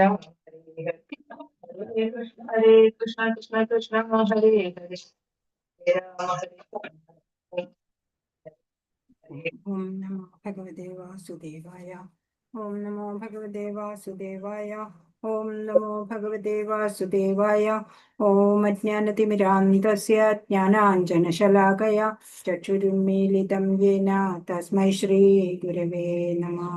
राम हरे हरे हरे कृष्णा कृष्णा कृष्णा हरे हरे हरे राम हरे राम। ओम नमो भगवते वासुदेवाय। ओम नमो भगवते वासुदेवाय। ओम नमो भगवते वासुदेवाय। ओम अज्ञानतिमिरान्धस्य ज्ञानाञ्जनशलाकया चक्षुरुन्मीलितं येन तस्मै श्रीगुरवे नमः।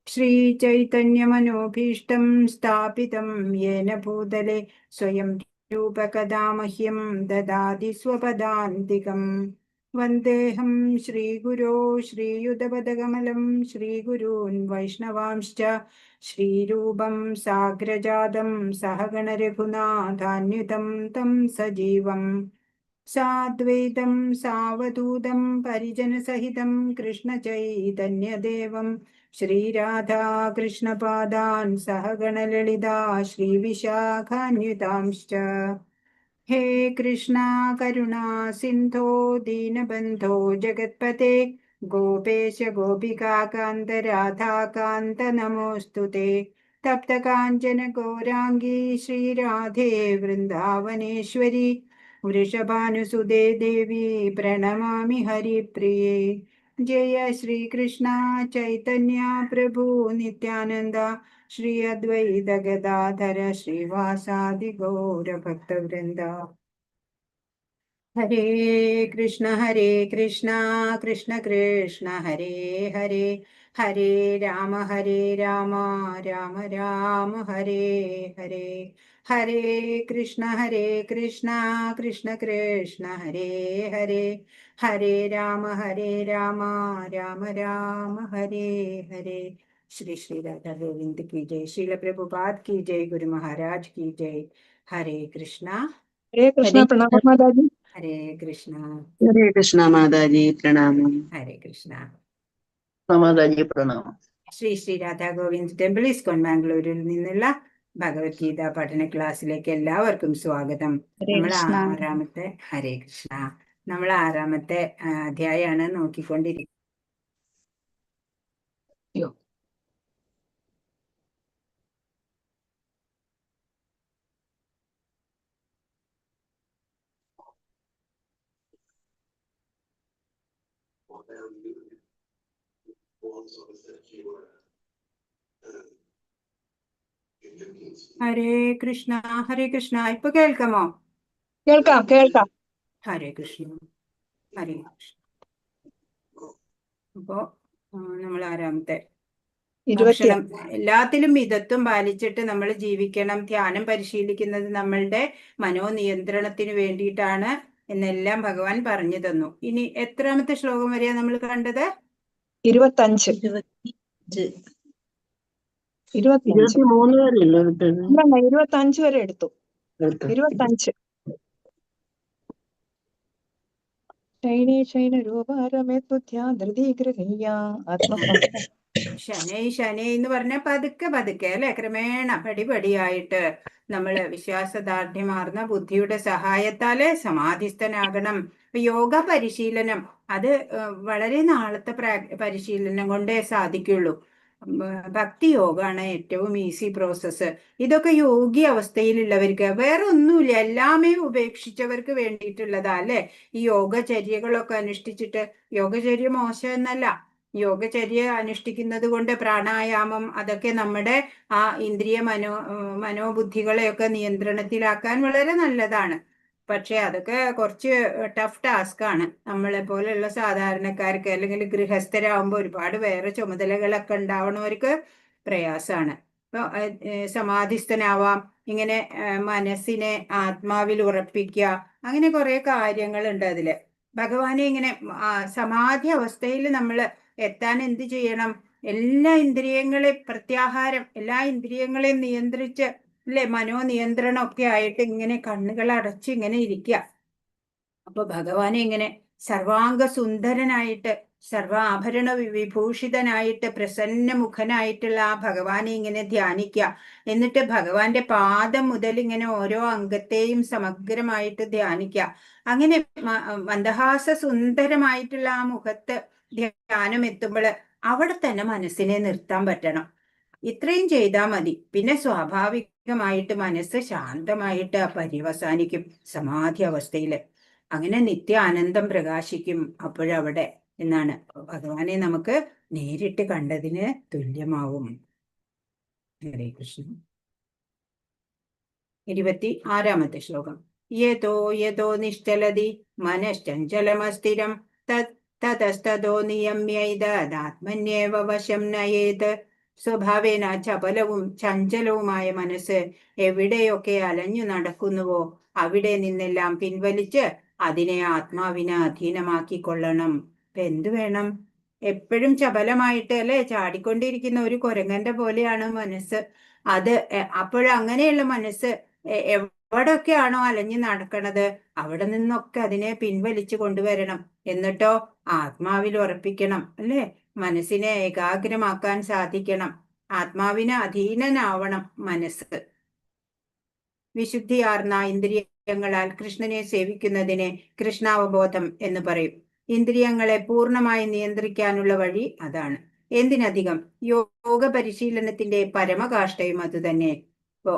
श्रीचैतन्यमनोभीष्टं स्थापितं येन भूतले स्वयं रूपकदा मह्यं ददाति स्वपदान्तिकम्। वन्देऽहं श्रीगुरो श्रीयुतपदकमलं श्रीगुरून् वैष्णवांश्च श्रीरूपं साग्रजातं सहगणरघुनाथान्वितं तं सजीवम् साद्वैतं सावधूतं परिजनसहितं कृष्णचैतन्यदेवं श्रीराधा कृष्णपादान् सहगणललिता श्रीविशाखान्वितांश्च। हे कृष्णा करुणा सिन्धो दीनबन्धो जगत्पते गोपेश गोपिकान्त राधाकान्त नमोऽस्तु ते। तप्तकाञ्चन गौराङ्गी श्रीराधे वृन्दावनेश्वरी वृषभानुसुते देवी प्रणमामि हरिप्रिये। जय श्रीकृष्ण चैतन्य प्रभु नित्यानंद श्री अद्वैत गदाधर श्रीवासादि गौर भक्तवृंद। हरे कृष्ण कृष्ण कृष्ण हरे हरे हरे राम राम राम हरे हरे हरे कृष्ण कृष्ण कृष्ण हरे हरे हरे राम राम राम हरे हरे। श्री श्री राधा गोविंद की जय। श्रील प्रभुपाद की जय। गुरु महाराज की जय। हरे कृष्णा। हरे कृष्ण। प्रणाम माताजी। हरे कृष्ण। हरे कृष्ण माताजी प्रणाम। हरे कृष्ण മാതാജി പ്രണാമം. ശ്രീ ശ്രീ രാധാ ഗോവിന്ദ് ടെമ്പിൾ ഇസ്കോൺ ബാംഗ്ലൂരിൽ നിന്നുള്ള ഭഗവത്ഗീത പഠന ക്ലാസ്സിലേക്ക് എല്ലാവർക്കും സ്വാഗതം. നമ്മൾ ആറാമത്തെ ഹരേ കൃഷ്ണ നമ്മൾ ആറാമത്തെ അധ്യായമാണ് നോക്കിക്കൊണ്ടിരിക്കുന്നത്. ഹരേ കൃഷ്ണ ഹരേ കൃഷ്ണ. ഇപ്പൊ കേൾക്കാമോ? കേൾക്കാം കേൾക്കാം. ഹരേ കൃഷ്ണ ഹരേ കൃഷ്ണ. അപ്പോ നമ്മൾ ആറാമത്തെ ഭക്ഷണം എല്ലാത്തിലും മിതത്വം പാലിച്ചിട്ട് നമ്മൾ ജീവിക്കണം. ധ്യാനം പരിശീലിക്കുന്നത് നമ്മളുടെ മനോനിയന്ത്രണത്തിന് വേണ്ടിയിട്ടാണ് എന്നെല്ലാം ഭഗവാൻ പറഞ്ഞു തന്നു. ഇനി എത്രാമത്തെ ശ്ലോകം വരെയാ നമ്മൾ കണ്ടത്? 25 25 വരെ എടുത്തു. 25 ശൈന രൂപാരമേ ബുദ്ധ്യാ ധൃതീഗ്രഹീയ ആത്മസംസ്ഥ. ശനൈ ശനൈ എന്ന് പറഞ്ഞ പതുക്കെ പതുക്കെ അല്ലെ, ക്രമേണ പടിപടിയായിട്ട് നമ്മള് വിശ്വാസദാർഢ്യമാർന്ന ബുദ്ധിയുടെ സഹായത്താല് സമാധിസ്ഥനാകണം. യോഗ പരിശീലനം അത് വളരെ നാളത്തെ പരിശീലനം കൊണ്ടേ സാധിക്കുള്ളൂ. ഭക്തി യോഗമാണ് ഏറ്റവും ഈസി പ്രോസസ്സ്. ഇതൊക്കെ യോഗി അവസ്ഥയിലുള്ളവർക്ക്, വേറെ ഒന്നുമില്ല, എല്ലാമേ ഉപേക്ഷിച്ചവർക്ക് വേണ്ടിയിട്ടുള്ളതാ അല്ലെ. ഈ യോഗചര്യകളൊക്കെ അനുഷ്ഠിച്ചിട്ട്, യോഗചര്യ മോശം എന്നല്ല, യോഗചര്യ അനുഷ്ഠിക്കുന്നത് കൊണ്ട് പ്രാണായാമം അതൊക്കെ നമ്മുടെ ആ ഇന്ദ്രിയ മനോബുദ്ധികളെയൊക്കെ നിയന്ത്രണത്തിലാക്കാൻ വളരെ നല്ലതാണ്. പക്ഷെ അതൊക്കെ കുറച്ച് ടഫ് ടാസ്ക് ആണ്. നമ്മളെ പോലെയുള്ള സാധാരണക്കാർക്ക് അല്ലെങ്കിൽ ഗൃഹസ്ഥരാകുമ്പോൾ ഒരുപാട് വേറെ ചുമതലകളൊക്കെ ഉണ്ടാവണവർക്ക് പ്രയാസമാണ്. ഇപ്പൊ സമാധിസ്ഥനാവാം, ഇങ്ങനെ മനസ്സിനെ ആത്മാവിൽ ഉറപ്പിക്കുക, അങ്ങനെ കുറെ കാര്യങ്ങളുണ്ട് അതില്. ഭഗവാനെ ഇങ്ങനെ സമാധി അവസ്ഥയിൽ നമ്മൾ എത്താൻ എന്ത് ചെയ്യണം? എല്ലാ ഇന്ദ്രിയങ്ങളെ പ്രത്യാഹാരം, എല്ലാ ഇന്ദ്രിയങ്ങളെയും നിയന്ത്രിച്ച് അല്ലെ, മനോനിയന്ത്രണം ഒക്കെ ആയിട്ട് ഇങ്ങനെ കണ്ണുകൾ അടച്ച് ഇങ്ങനെ ഇരിക്കുക. അപ്പൊ ഭഗവാനെ ഇങ്ങനെ സർവാംഗ സുന്ദരനായിട്ട്, സർവാഭരണ വിഭൂഷിതനായിട്ട്, പ്രസന്ന മുഖനായിട്ടുള്ള ആ ഭഗവാനെ ഇങ്ങനെ ധ്യാനിക്കുക. എന്നിട്ട് ഭഗവാന്റെ പാദം മുതൽ ഇങ്ങനെ ഓരോ അംഗത്തെയും സമഗ്രമായിട്ട് ധ്യാനിക്കുക. അങ്ങനെ മന്ദഹാസ സുന്ദരമായിട്ടുള്ള ആ മുഖത്ത് ധ്യാനം എത്തുമ്പോൾ അവിടെ തന്നെ മനസ്സിനെ നിർത്താൻ പറ്റണം. ഇത്രയും ചെയ്താൽ മതി. പിന്നെ സ്വാഭാവികമായിട്ട് മനസ്സ് ശാന്തമായിട്ട് പര്യവസാനിക്കും സമാധി അവസ്ഥയിൽ. അങ്ങനെ നിത്യ ആനന്ദം പ്രകാശിക്കും അപ്പോഴവിടെ എന്നാണ്. ഭഗവാനെ നമുക്ക് നേരിട്ട് കണ്ടതിന് തുല്യമാവും. ഹരേ കൃഷ്ണ. 26-ാമത്തെ ശ്ലോകം. യതോ യതോ നിശ്ചലതി മനശ്ചഞ്ചലമസ്ഥിരം തതസ്തതോ നിയമ്യൈതദാത്മന്യേവ വശം നയേത്. സ്വഭാവേന ചപലവും ചഞ്ചലവുമായ മനസ്സ് എവിടെയൊക്കെ അലഞ്ഞു നടക്കുന്നുവോ അവിടെ നിന്നെല്ലാം പിൻവലിച്ച് അതിനെ ആത്മാവിന് അധീനമാക്കിക്കൊള്ളണം. ഇപ്പൊ എന്തു വേണം? എപ്പോഴും ചപലമായിട്ട് അല്ലെ ചാടിക്കൊണ്ടിരിക്കുന്ന ഒരു കുരങ്ങന്റെ പോലെയാണ് മനസ്സ്. അത് അപ്പോഴങ്ങനെയുള്ള മനസ്സ് എവിടൊക്കെയാണോ അലഞ്ഞു നടക്കണത് അവിടെ നിന്നൊക്കെ അതിനെ പിൻവലിച്ചു കൊണ്ടുവരണം. എന്നിട്ടോ ആത്മാവിൽ ഉറപ്പിക്കണം അല്ലെ. മനസ്സിനെ ഏകാഗ്രമാക്കാൻ സാധിക്കണം. ആത്മാവിന് അധീനനാവണം മനസ്സ്. വിശുദ്ധിയാർന്ന ഇന്ദ്രിയങ്ങളാൽ കൃഷ്ണനെ സേവിക്കുന്നതിനെ കൃഷ്ണാവബോധം എന്ന് പറയും. ഇന്ദ്രിയങ്ങളെ പൂർണ്ണമായി നിയന്ത്രിക്കാനുള്ള വഴി അതാണ്. എന്തിനധികം യോഗ പരിശീലനത്തിന്റെ പരമകാഷ്ഠയും അത് തന്നെ. ഇപ്പോ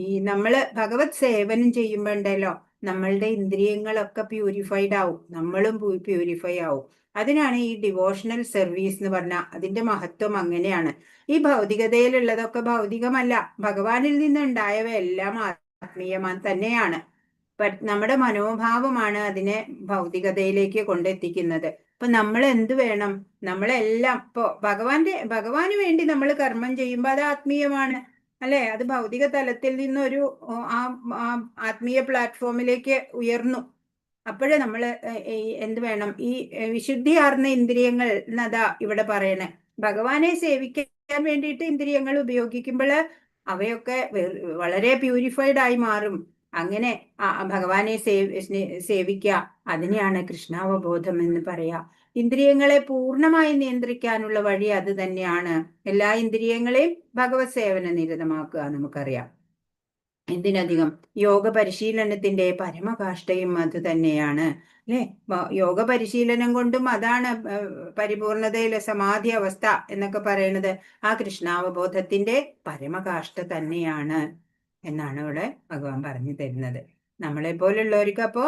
ഈ നമ്മള് ഭഗവത് സേവനം ചെയ്യുമ്പോണ്ടല്ലോ നമ്മളുടെ ഇന്ദ്രിയങ്ങളൊക്കെ പ്യൂരിഫൈഡ് ആവും, നമ്മളും പ്യൂരിഫൈ ആവും. അതിനാണ് ഈ ഡിവോഷണൽ സർവീസ് എന്ന് പറഞ്ഞാൽ അതിന്റെ മഹത്വം അങ്ങനെയാണ്. ഈ ഭൗതികതയിലുള്ളതൊക്കെ ഭൗതികമല്ല, ഭഗവാനിൽ നിന്നുണ്ടായവയെല്ലാം ആത്മീയമാൻ തന്നെയാണ്. നമ്മുടെ മനോഭാവമാണ് അതിനെ ഭൗതികതയിലേക്ക് കൊണ്ടെത്തിക്കുന്നത്. അപ്പൊ നമ്മൾ എന്ത് വേണം? നമ്മളെല്ലാം ഇപ്പോ ഭഗവാന് വേണ്ടി നമ്മൾ കർമ്മം ചെയ്യുമ്പോൾ അത് ആത്മീയമാണ് അല്ലെ. അത് ഭൗതിക തലത്തിൽ നിന്നൊരു ആത്മീയ പ്ലാറ്റ്ഫോമിലേക്ക് ഉയർന്നു. അപ്പോഴേ നമ്മൾ എന്ത് വേണം? ഈ വിശുദ്ധിയാർന്ന ഇന്ദ്രിയങ്ങൾ എന്നതാ ഇവിടെ പറയണേ. ഭഗവാനെ സേവിക്കാൻ വേണ്ടിയിട്ട് ഇന്ദ്രിയങ്ങൾ ഉപയോഗിക്കുമ്പോൾ അവയൊക്കെ വളരെ പ്യൂരിഫൈഡ് ആയി മാറും. അങ്ങനെ ഭഗവാനെ സേവിക്കുക, അതിനെയാണ് കൃഷ്ണാവബോധം എന്ന് പറയാ. ഇന്ദ്രിയങ്ങളെ പൂർണ്ണമായി നിയന്ത്രിക്കാനുള്ള വഴി അത് തന്നെയാണ്. എല്ലാ ഇന്ദ്രിയങ്ങളെയും ഭഗവത് സേവന നിരതമാക്കുക നമുക്കറിയാം. എന്തിനധികം യോഗ പരിശീലനത്തിന്റെ പരമകാഷ്ഠയും അത് തന്നെയാണ് അല്ലെ. യോഗ പരിശീലനം കൊണ്ടും അതാണ് പരിപൂർണതയിലെ സമാധി അവസ്ഥ എന്നൊക്കെ പറയുന്നത്. ആ കൃഷ്ണാവബോധത്തിന്റെ പരമകാഷ്ഠ തന്നെയാണ് എന്നാണ് ഇവിടെ ഭഗവാൻ പറഞ്ഞു തരുന്നത്. നമ്മളെ പോലുള്ളവർക്ക് അപ്പോ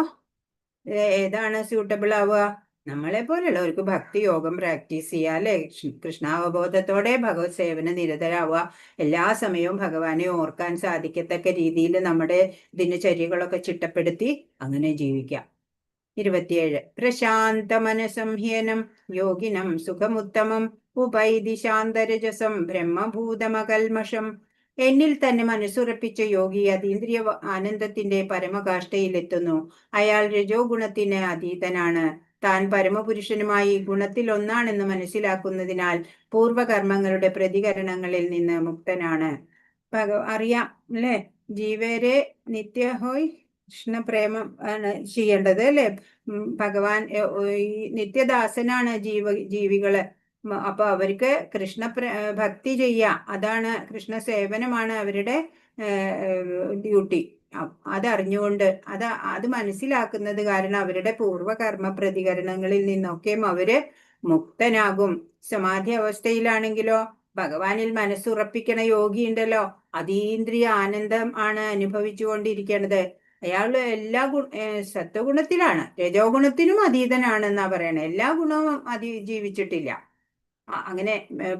ഏതാണ് സ്യൂട്ടബിൾ ആവുക? നമ്മളെ പോലുള്ളവർക്ക് ഭക്തി യോഗം പ്രാക്ടീസ് ചെയ്യുക അല്ലെ. കൃഷ്ണാവബോധത്തോടെ ഭഗവത് സേവന നിരതരാവുക. എല്ലാ സമയവും ഭഗവാനെ ഓർക്കാൻ സാധിക്കത്തക്ക രീതിയിൽ നമ്മുടെ ദിനചര്യകളൊക്കെ ചിട്ടപ്പെടുത്തി അങ്ങനെ ജീവിക്കാം. 27. പ്രശാന്ത മനസംഹ്യനം യോഗിനം സുഖമുത്തമം ഉപൈതി ശാന്തരജസം ബ്രഹ്മഭൂതമകൽമഷം. എന്നിൽ തന്നെ മനസ്സുറപ്പിച്ച യോഗി അതീന്ദ്രിയ ആനന്ദത്തിന്റെ പരമകാഷ്ഠയിലെത്തുന്നു. അയാൾ രജോ ഗുണത്തിന് അതീതനാണ്. താൻ പരമപുരുഷനുമായി ഗുണത്തിൽ ഒന്നാണെന്ന് മനസ്സിലാക്കുന്നതിനാൽ പൂർവകർമ്മങ്ങളുടെ പ്രതികരണങ്ങളിൽ നിന്ന് മുക്തനാണ്. അറിയാം അല്ലെ, ജീവരെ നിത്യഹോയ് കൃഷ്ണപ്രേമം ആണ് ചെയ്യേണ്ടത് അല്ലെ. ഭഗവാൻ ഈ നിത്യദാസനാണ് ജീവികള്. അപ്പൊ അവർക്ക് കൃഷ്ണ ഭക്തി ചെയ്യാം, അതാണ് കൃഷ്ണ സേവനമാണ് അവരുടെ ഡ്യൂട്ടി. അതറിഞ്ഞുകൊണ്ട് അത് മനസ്സിലാക്കുന്നത് കാരണം അവരുടെ പൂർവകർമ്മ പ്രതികരണങ്ങളിൽ നിന്നൊക്കെയും അവര് മുക്തനാകും. സമാധി അവസ്ഥയിലാണെങ്കിലോ ഭഗവാനിൽ മനസ്സുറപ്പിക്കണ യോഗി ഉണ്ടല്ലോ, അതീന്ദ്രിയ ആനന്ദം ആണ് അനുഭവിച്ചു കൊണ്ടിരിക്കുന്നത്. അയാൾ എല്ലാ സത്വഗുണത്തിലാണ്, രജോ ഗുണത്തിനും അതീതനാണെന്നാ പറയണേ. എല്ലാ ഗുണവും ജീവിച്ചിട്ടില്ല. അങ്ങനെ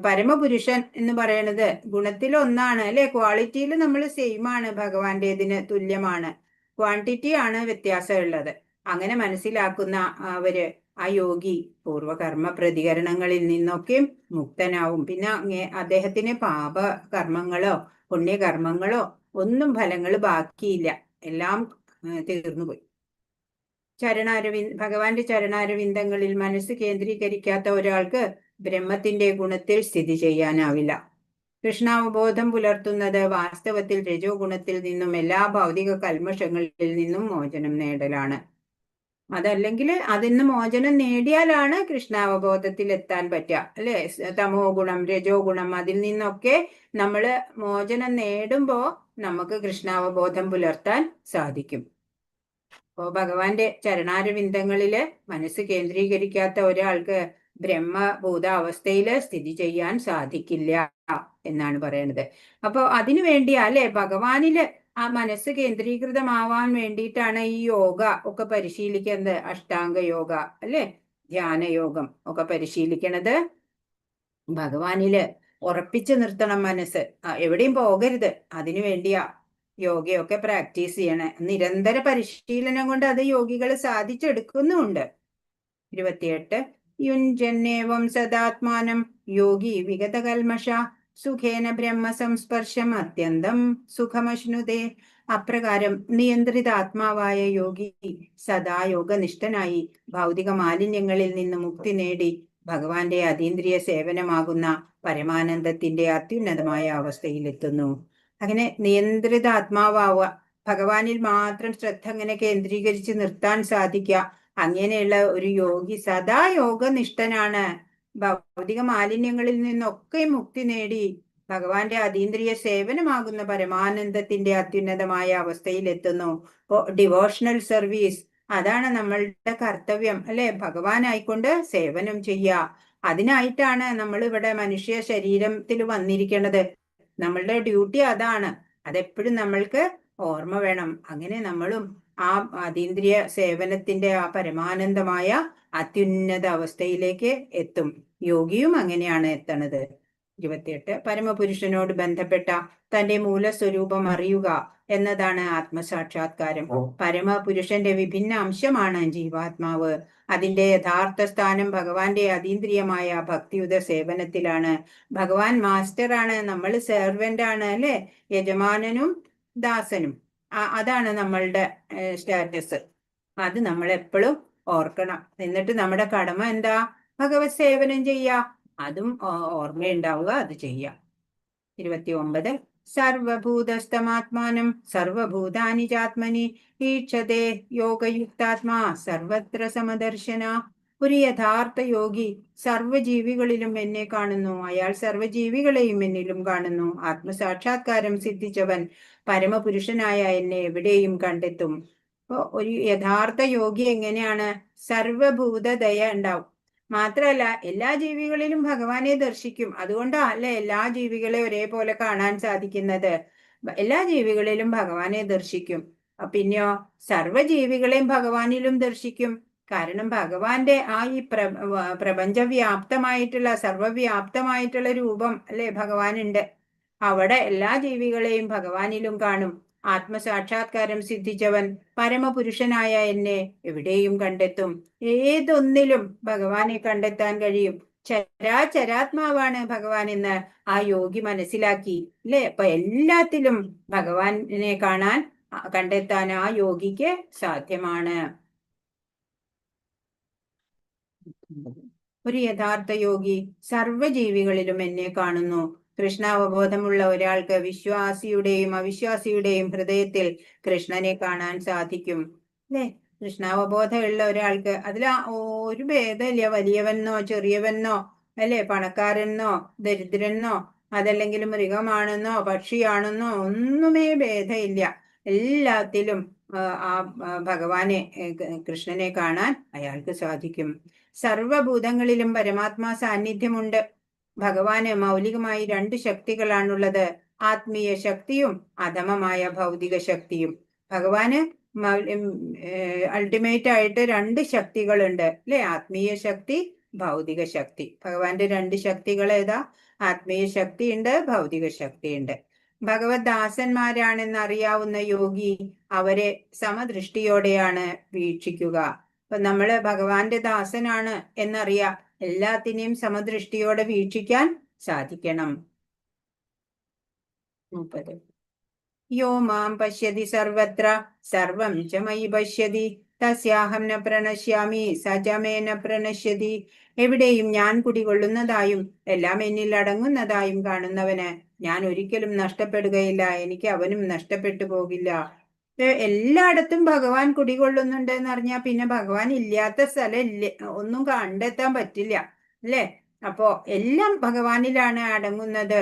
പരമപുരുഷൻ എന്ന് പറയണത് ഗുണത്തിൽ ഒന്നാണ് അല്ലെ. ക്വാളിറ്റിയിൽ നമ്മൾ സെയിം ആണ്, ഭഗവാന്റേതിന് തുല്യമാണ്. ക്വാണ്ടിറ്റി ആണ് വ്യത്യാസമുള്ളത്. അങ്ങനെ മനസ്സിലാക്കുന്ന അവര് ആ യോഗി പൂർവകർമ്മ പ്രതികരണങ്ങളിൽ നിന്നൊക്കെ മുക്തനാവും. പിന്നെ അദ്ദേഹത്തിന് പാപ കർമ്മങ്ങളോ പുണ്യകർമ്മങ്ങളോ ഒന്നും ഫലങ്ങൾ ബാക്കിയില്ല, എല്ലാം തീർന്നുപോയി. ഭഗവാന്റെ ചരണാരവിന്ദങ്ങളിൽ മനസ്സ് കേന്ദ്രീകരിക്കാത്ത ഒരാൾക്ക് ബ്രഹ്മത്തിന്റെ ഗുണത്തിൽ സ്ഥിതി ചെയ്യാനാവില്ല. കൃഷ്ണാവബോധം പുലർത്തുന്നത് വാസ്തവത്തിൽ രജോ ഗുണത്തിൽ നിന്നും എല്ലാ ഭൗതിക കൽമഷങ്ങളിൽ നിന്നും മോചനം നേടലാണ്. അതല്ലെങ്കിൽ അതിന് മോചനം നേടിയാലാണ് കൃഷ്ണാവബോധത്തിൽ എത്താൻ പറ്റുക അല്ലെ. തമോ ഗുണം രജോ ഗുണം അതിൽ നിന്നൊക്കെ നമ്മൾ മോചനം നേടുമ്പോ നമുക്ക് കൃഷ്ണാവബോധം പുലർത്താൻ സാധിക്കും. അപ്പോ ഭഗവാന്റെ ചരണാരവിന്ദങ്ങളില് മനസ്സ് കേന്ദ്രീകരിക്കാത്ത ഒരാൾക്ക് ബ്രഹ്മഭൂത അവസ്ഥയിൽ സ്ഥിതി ചെയ്യാൻ സാധിക്കില്ല എന്നാണ് പറയുന്നത്. അപ്പൊ അതിനു വേണ്ടിയാ അല്ലെ ഭഗവാനില് ആ മനസ്സ് കേന്ദ്രീകൃതമാവാൻ വേണ്ടിയിട്ടാണ് ഈ യോഗ ഒക്കെ പരിശീലിക്കുന്നത്. അഷ്ടാംഗ യോഗ അല്ലെ, ധ്യാനയോഗം ഒക്കെ പരിശീലിക്കണത് ഭഗവാനില് ഉറപ്പിച്ചു നിർത്തണം മനസ്സ്. എവിടെയും പോകരുത്. അതിനു വേണ്ടിയാ യോഗയൊക്കെ പ്രാക്ടീസ് ചെയ്യണേ. നിരന്തര പരിശീലനം കൊണ്ട് അത് യോഗികൾ സാധിച്ചെടുക്കുന്നുമുണ്ട്. 28 യുഞ്ജന്നേവം സദാത്മാനം യോഗി വിഗതകൽമഷ സുഖേന ബ്രഹ്മ സംസ്പർശം അത്യന്തം സുഖമശ്നുതേ. അപ്രകാരം നിയന്ത്രിതാത്മാവായ യോഗി സദാ യോഗനിഷ്ഠനായി ഭൗതിക മാലിന്യങ്ങളിൽ നിന്ന് മുക്തി നേടി ഭഗവാന്റെ അതീന്ദ്രിയ സേവനമാകുന്ന പരമാനന്ദത്തിന്റെ അത്യുന്നതമായ അവസ്ഥയിലെത്തുന്നു. അങ്ങനെ നിയന്ത്രിത ആത്മാവാവുക, ഭഗവാനിൽ മാത്രം ശ്രദ്ധ അങ്ങനെ കേന്ദ്രീകരിച്ച് നിർത്താൻ സാധിക്കുക. അങ്ങനെയുള്ള ഒരു യോഗി സദാ യോഗനിഷ്ഠനാണ്. ഭൗതിക മാലിന്യങ്ങളിൽ നിന്നൊക്കെ മുക്തി നേടി ഭഗവാന്റെ അതീന്ദ്രിയ സേവനമാകുന്ന പരമാനന്ദത്തിന്റെ അത്യുന്നതമായ അവസ്ഥയിലെത്തുന്നു. ഡിവോഷണൽ സർവീസ്, അതാണ് നമ്മളുടെ കർത്തവ്യം അല്ലെ. ഭഗവാനായിക്കൊണ്ട് സേവനം ചെയ്യുക. അതിനായിട്ടാണ് നമ്മൾ ഇവിടെ മനുഷ്യ ശരീരത്തിൽ വന്നിരിക്കുന്നത്. നമ്മളുടെ ഡ്യൂട്ടി അതാണ്. അതെപ്പോഴും നമ്മൾക്ക് ഓർമ്മ വേണം. അങ്ങനെ നമ്മളും ആ അതീന്ദ്രിയ സേവനത്തിന്റെ ആ പരമാനന്ദമായ അത്യുന്നത അവസ്ഥയിലേക്ക് എത്തും. യോഗിയും അങ്ങനെയാണ് എത്തണത്. 28 പരമപുരുഷനോട് ബന്ധപ്പെട്ട തന്റെ മൂലസ്വരൂപം അറിയുക എന്നതാണ് ആത്മസാക്ഷാത്കാരം. പരമപുരുഷന്റെ വിഭിന്ന അംശമാണ് ജീവാത്മാവ്. അതിന്റെ യഥാർത്ഥ സ്ഥാനം ഭഗവാന്റെ അതീന്ദ്രിയമായ ഭക്തിയുത സേവനത്തിലാണ്. ഭഗവാൻ മാസ്റ്ററാണ്, നമ്മൾ സെർവന്റ് ആണ് അല്ലെ, യജമാനനും ദാസനും. അതാണ് നമ്മളുടെ സ്റ്റാറ്റസ്. അത് നമ്മൾ എപ്പോഴും ഓർക്കണം. എന്നിട്ട് നമ്മുടെ കടമ എന്താ? ഭഗവത് സേവനം ചെയ്യാ. അതും ഓർമ്മയുണ്ടാവുക, അത് ചെയ്യാം. 29 സർവഭൂതസ്ഥമാത്മാനം സർവഭൂതാനി ചാത്മനി ഈക്ഷതേ യോഗയുക്താത്മാ സർവത്ര സമദർശന. ഒരു യഥാർത്ഥ യോഗി സർവജീവികളിലും എന്നെ കാണുന്നു, അയാൾ സർവജീവികളെയും എന്നിലും കാണുന്നു. ആത്മസാക്ഷാത്കാരം സിദ്ധിച്ചവൻ പരമപുരുഷനായ എന്നെ എവിടെയും കണ്ടെത്തും. അപ്പൊ ഒരു യഥാർത്ഥ യോഗി എങ്ങനെയാണ്? സർവഭൂതദയ ഉണ്ടാവും. മാത്രല്ല എല്ലാ ജീവികളിലും ഭഗവാനെ ദർശിക്കും. അതുകൊണ്ടാ അല്ലെ എല്ലാ ജീവികളെ ഒരേപോലെ കാണാൻ സാധിക്കുന്നത്. എല്ലാ ജീവികളിലും ഭഗവാനെ ദർശിക്കും. പിന്നെയോ സർവജീവികളെയും ഭഗവാനിലും ദർശിക്കും. കാരണം ഭഗവാന്റെ ആ ഈ പ്രപഞ്ചവ്യാപ്തമായിട്ടുള്ള സർവവ്യാപ്തമായിട്ടുള്ള രൂപം അല്ലെ ഭഗവാനുണ്ട്. അവിടെ എല്ലാ ജീവികളെയും ഭഗവാനിലും കാണും. ആത്മസാക്ഷാത്കാരം സിദ്ധിച്ചവൻ പരമപുരുഷനായ എന്നെ എവിടെയും കണ്ടെത്തും. ഏതൊന്നിലും ഭഗവാനെ കണ്ടെത്താൻ കഴിയും. ചരാചരാത്മാവാണ് ഭഗവാൻ എന്ന് ആ യോഗി മനസ്സിലാക്കി അല്ലെ. അപ്പൊ എല്ലാത്തിലും ഭഗവാനെ കാണാൻ കണ്ടെത്താൻ ആ യോഗിക്ക് സാധ്യമാണ്. ഒരു യഥാർത്ഥ യോഗി സർവജീവികളിലും എന്നെ കാണുന്നു. കൃഷ്ണാവബോധമുള്ള ഒരാൾക്ക് വിശ്വാസിയുടെയും അവിശ്വാസിയുടെയും ഹൃദയത്തിൽ കൃഷ്ണനെ കാണാൻ സാധിക്കും അല്ലെ. കൃഷ്ണാവബോധമുള്ള ഒരാൾക്ക് അതിൽ ഒരു ഭേദമില്ല. വലിയവനോ ചെറിയവനോ അല്ലെ, പണക്കാരനോ ദരിദ്രനോ അതല്ലെങ്കിൽ മൃഗമാണെന്നോ പക്ഷിയാണെന്നോ ഒന്നുമേ ഭേദമില്ല. എല്ലാത്തിലും ആ ഭഗവാനെ കൃഷ്ണനെ കാണാൻ അയാൾക്ക് സാധിക്കും. സർവഭൂതങ്ങളിലും പരമാത്മാ സാന്നിധ്യമുണ്ട്. ഭഗവാന് മൗലികമായി 2 ശക്തികളാണുള്ളത്, ആത്മീയ ശക്തിയും അധമമായ ഭൗതിക ശക്തിയും. ഭഗവാന് അൾട്ടിമേറ്റ് ആയിട്ട് 2 ശക്തികളുണ്ട് അല്ലെ, ആത്മീയ ശക്തി ഭൗതിക ശക്തി. ഭഗവാന്റെ 2 ശക്തികൾ ഏതാ? ആത്മീയ ശക്തിയുണ്ട്, ഭൗതിക ശക്തിയുണ്ട്. ഭഗവത് ദാസന്മാരാണെന്ന് അറിയാവുന്ന യോഗി അവരെ സമദൃഷ്ടിയോടെയാണ് വീക്ഷിക്കുക. അപ്പൊ നമ്മള് ഭഗവാന്റെ ദാസനാണ് എന്നറിയാം. എല്ലാത്തിനെയും സമദൃഷ്ടിയോടെ വീക്ഷിക്കാൻ സാധിക്കണം. 30 യോ മാം പശ്യതി സർവത്ര സർവം ച മയി പശ്യതി തസ്യാഹം ന പ്രണശ്യാമി സചമേ ന പ്രണശ്യതി. എവിടെയും ഞാൻ കുടികൊള്ളുന്നതായും എല്ലാം എന്നിൽ അടങ്ങുന്നതായും കാണുന്നവന് ഞാൻ ഒരിക്കലും നഷ്ടപ്പെടുകയില്ല, എനിക്ക് അവനും നഷ്ടപ്പെട്ടു പോകില്ല. എല്ലായിടത്തും ഭഗവാൻ കുടികൊള്ളുന്നുണ്ട് എന്ന് അറിഞ്ഞാൽ പിന്നെ ഭഗവാൻ ഇല്ലാത്ത സ്ഥലം ഇല്ല, ഒന്നും കണ്ടെത്താൻ പറ്റില്ല അല്ലെ. അപ്പോ എല്ലാം ഭഗവാനിലാണ് അടങ്ങുന്നത്.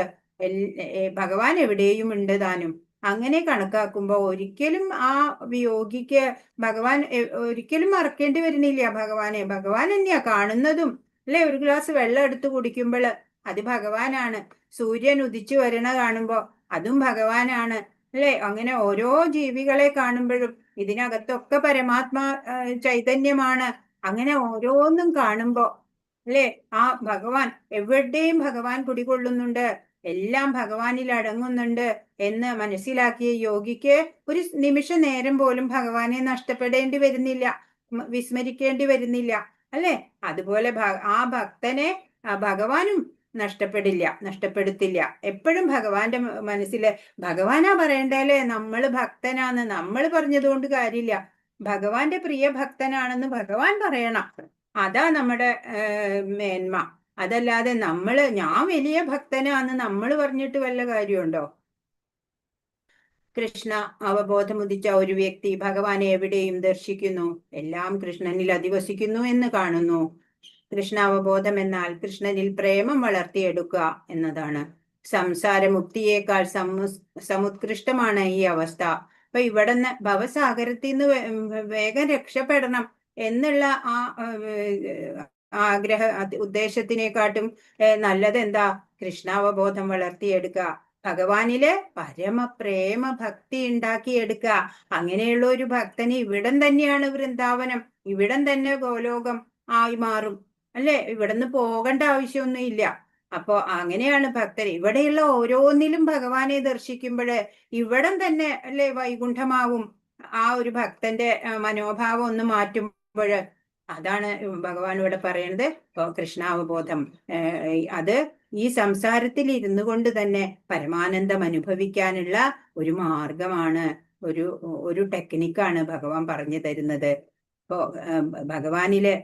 ഭഗവാൻ എവിടെയും ഉണ്ട് താനും. അങ്ങനെ കണക്കാക്കുമ്പോ ഒരിക്കലും ആ യോഗിക്ക് ഭഗവാൻ ഒരിക്കലും മറക്കേണ്ടി വരുന്നില്ല ഭഗവാനെ. ഭഗവാൻ തന്നെയാ കാണുന്നതും അല്ലെ? ഒരു ഗ്ലാസ് വെള്ളം എടുത്ത് കുടിക്കുമ്പോൾ അത് ഭഗവാനാണ്. സൂര്യൻ ഉദിച്ചു വരണ കാണുമ്പോ അതും ഭഗവാനാണ്, അല്ലെ? അങ്ങനെ ഓരോ ജീവികളെ കാണുമ്പോഴും ഇതിനകത്തൊക്കെ പരമാത്മാ ചൈതന്യമാണ്. അങ്ങനെ ഓരോന്നും കാണുമ്പോ അല്ലെ, ആ ഭഗവാൻ എവിടെയും ഭഗവാൻ കുടികൊള്ളുന്നുണ്ട്, എല്ലാം ഭഗവാനിൽ അടങ്ങുന്നുണ്ട് എന്ന് മനസ്സിലാക്കിയ യോഗിക്ക് ഒരു നിമിഷ നേരം പോലും ഭഗവാനെ നഷ്ടപ്പെടേണ്ടി വരുന്നില്ല, വിസ്മരിക്കേണ്ടി വരുന്നില്ല, അല്ലെ? അതുപോലെ ആ ഭക്തനെ ഭഗവാനും നഷ്ടപ്പെടുത്തില്ല. എപ്പോഴും ഭഗവാന്റെ മനസ്സില് ഭഗവാനാ പറയണ്ടല്ലേ, നമ്മള് ഭക്തനാന്ന് നമ്മൾ പറഞ്ഞതുകൊണ്ട് കാര്യമില്ല. ഭഗവാന്റെ പ്രിയ ഭക്തനാണെന്ന് ഭഗവാൻ പറയണം. അതാ നമ്മുടെ മേന്മ. അതല്ലാതെ ഞാൻ വലിയ ഭക്തനാന്ന് നമ്മൾ പറഞ്ഞിട്ട് വല്ല കാര്യമുണ്ടോ? കൃഷ്ണ അവബോധമുദിച്ച ഒരു വ്യക്തി ഭഗവാനെ എവിടെയും ദർശിക്കുന്നു, എല്ലാം കൃഷ്ണനിൽ അധിവസിക്കുന്നു എന്ന് കാണുന്നു. കൃഷ്ണാവബോധം എന്നാൽ കൃഷ്ണനിൽ പ്രേമം വളർത്തിയെടുക്കുക എന്നതാണ്. സംസാരമുക്തിയേക്കാൾ സമുത്കൃഷ്ടമാണ് ഈ അവസ്ഥ. അപ്പൊ ഇവിടുന്ന് ഭവസാഗരത്തിൽ നിന്ന് വേഗം രക്ഷപ്പെടണം എന്നുള്ള ആ ഉദ്ദേശത്തിനെക്കാട്ടും നല്ലത് എന്താ? കൃഷ്ണാവബോധം വളർത്തിയെടുക്കുക, ഭഗവാനില് പരമപ്രേമ ഭക്തി ഉണ്ടാക്കിയെടുക്കുക. അങ്ങനെയുള്ള ഒരു ഭക്തന് ഇവിടം തന്നെയാണ് വൃന്ദാവനം, ഇവിടം തന്നെ ഗോലോകം ആയി മാറും, അല്ലെ? ഇവിടുന്ന് പോകേണ്ട ആവശ്യമൊന്നും ഇല്ല. അപ്പോ അങ്ങനെയാണ് ഭക്തർ. ഇവിടെയുള്ള ഓരോന്നിലും ഭഗവാനെ ദർശിക്കുമ്പോൾ ഇവിടം തന്നെ അല്ലെ വൈകുണ്ഠമാവും. ആ ഒരു ഭക്തന്റെ മനോഭാവം ഒന്ന് മാറ്റുമ്പോൾ അതാണ് ഭഗവാൻ ഇവിടെ പറയുന്നത്. കൃഷ്ണാവബോധം അത് ഈ സംസാരത്തിൽ ഇരുന്നു കൊണ്ട് തന്നെ പരമാനന്ദം അനുഭവിക്കാനുള്ള ഒരു മാർഗമാണ്, ഒരു ടെക്നിക്കാണ് ഭഗവാൻ പറഞ്ഞു തരുന്നത്. ഇപ്പോ ഭഗവാനില്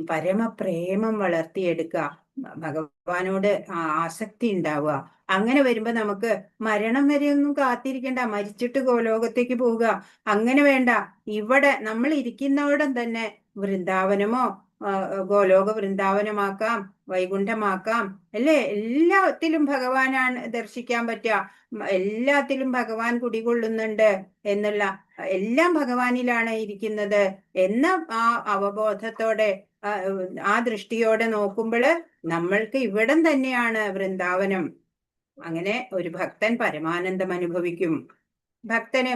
പരമപ്രേമം വളർത്തിയെടുക്കുക, ഭഗവാനോട് ആസക്തി ഉണ്ടാവുക. അങ്ങനെ വരുമ്പോ നമുക്ക് മരണം വരെ ഒന്നും കാത്തിരിക്കേണ്ട, മരിച്ചിട്ട് ഗോലോകത്തേക്ക് പോവുക അങ്ങനെ വേണ്ട. ഇവിടെ നമ്മൾ ഇരിക്കുന്നവിടം തന്നെ വൃന്ദാവനമോ ഗോലോക വൃന്ദാവനമാക്കാം, വൈകുണ്ഠമാക്കാം, അല്ലേ? എല്ലാത്തിലും ഭഗവാനാണ് ദർശിക്കാൻ പറ്റുക, എല്ലാത്തിലും ഭഗവാൻ കുടികൊള്ളുന്നുണ്ട് എന്നുള്ള, എല്ലാം ഭഗവാനിലാണ് ഇരിക്കുന്നത് എന്ന ആ അവബോധത്തോടെ ആ ദൃഷ്ടിയോടെ നോക്കുമ്പോൾ നമ്മൾക്ക് ഇവിടം തന്നെയാണ് വൃന്ദാവനം. അങ്ങനെ ഒരു ഭക്തൻ പരമാനന്ദം അനുഭവിക്കും.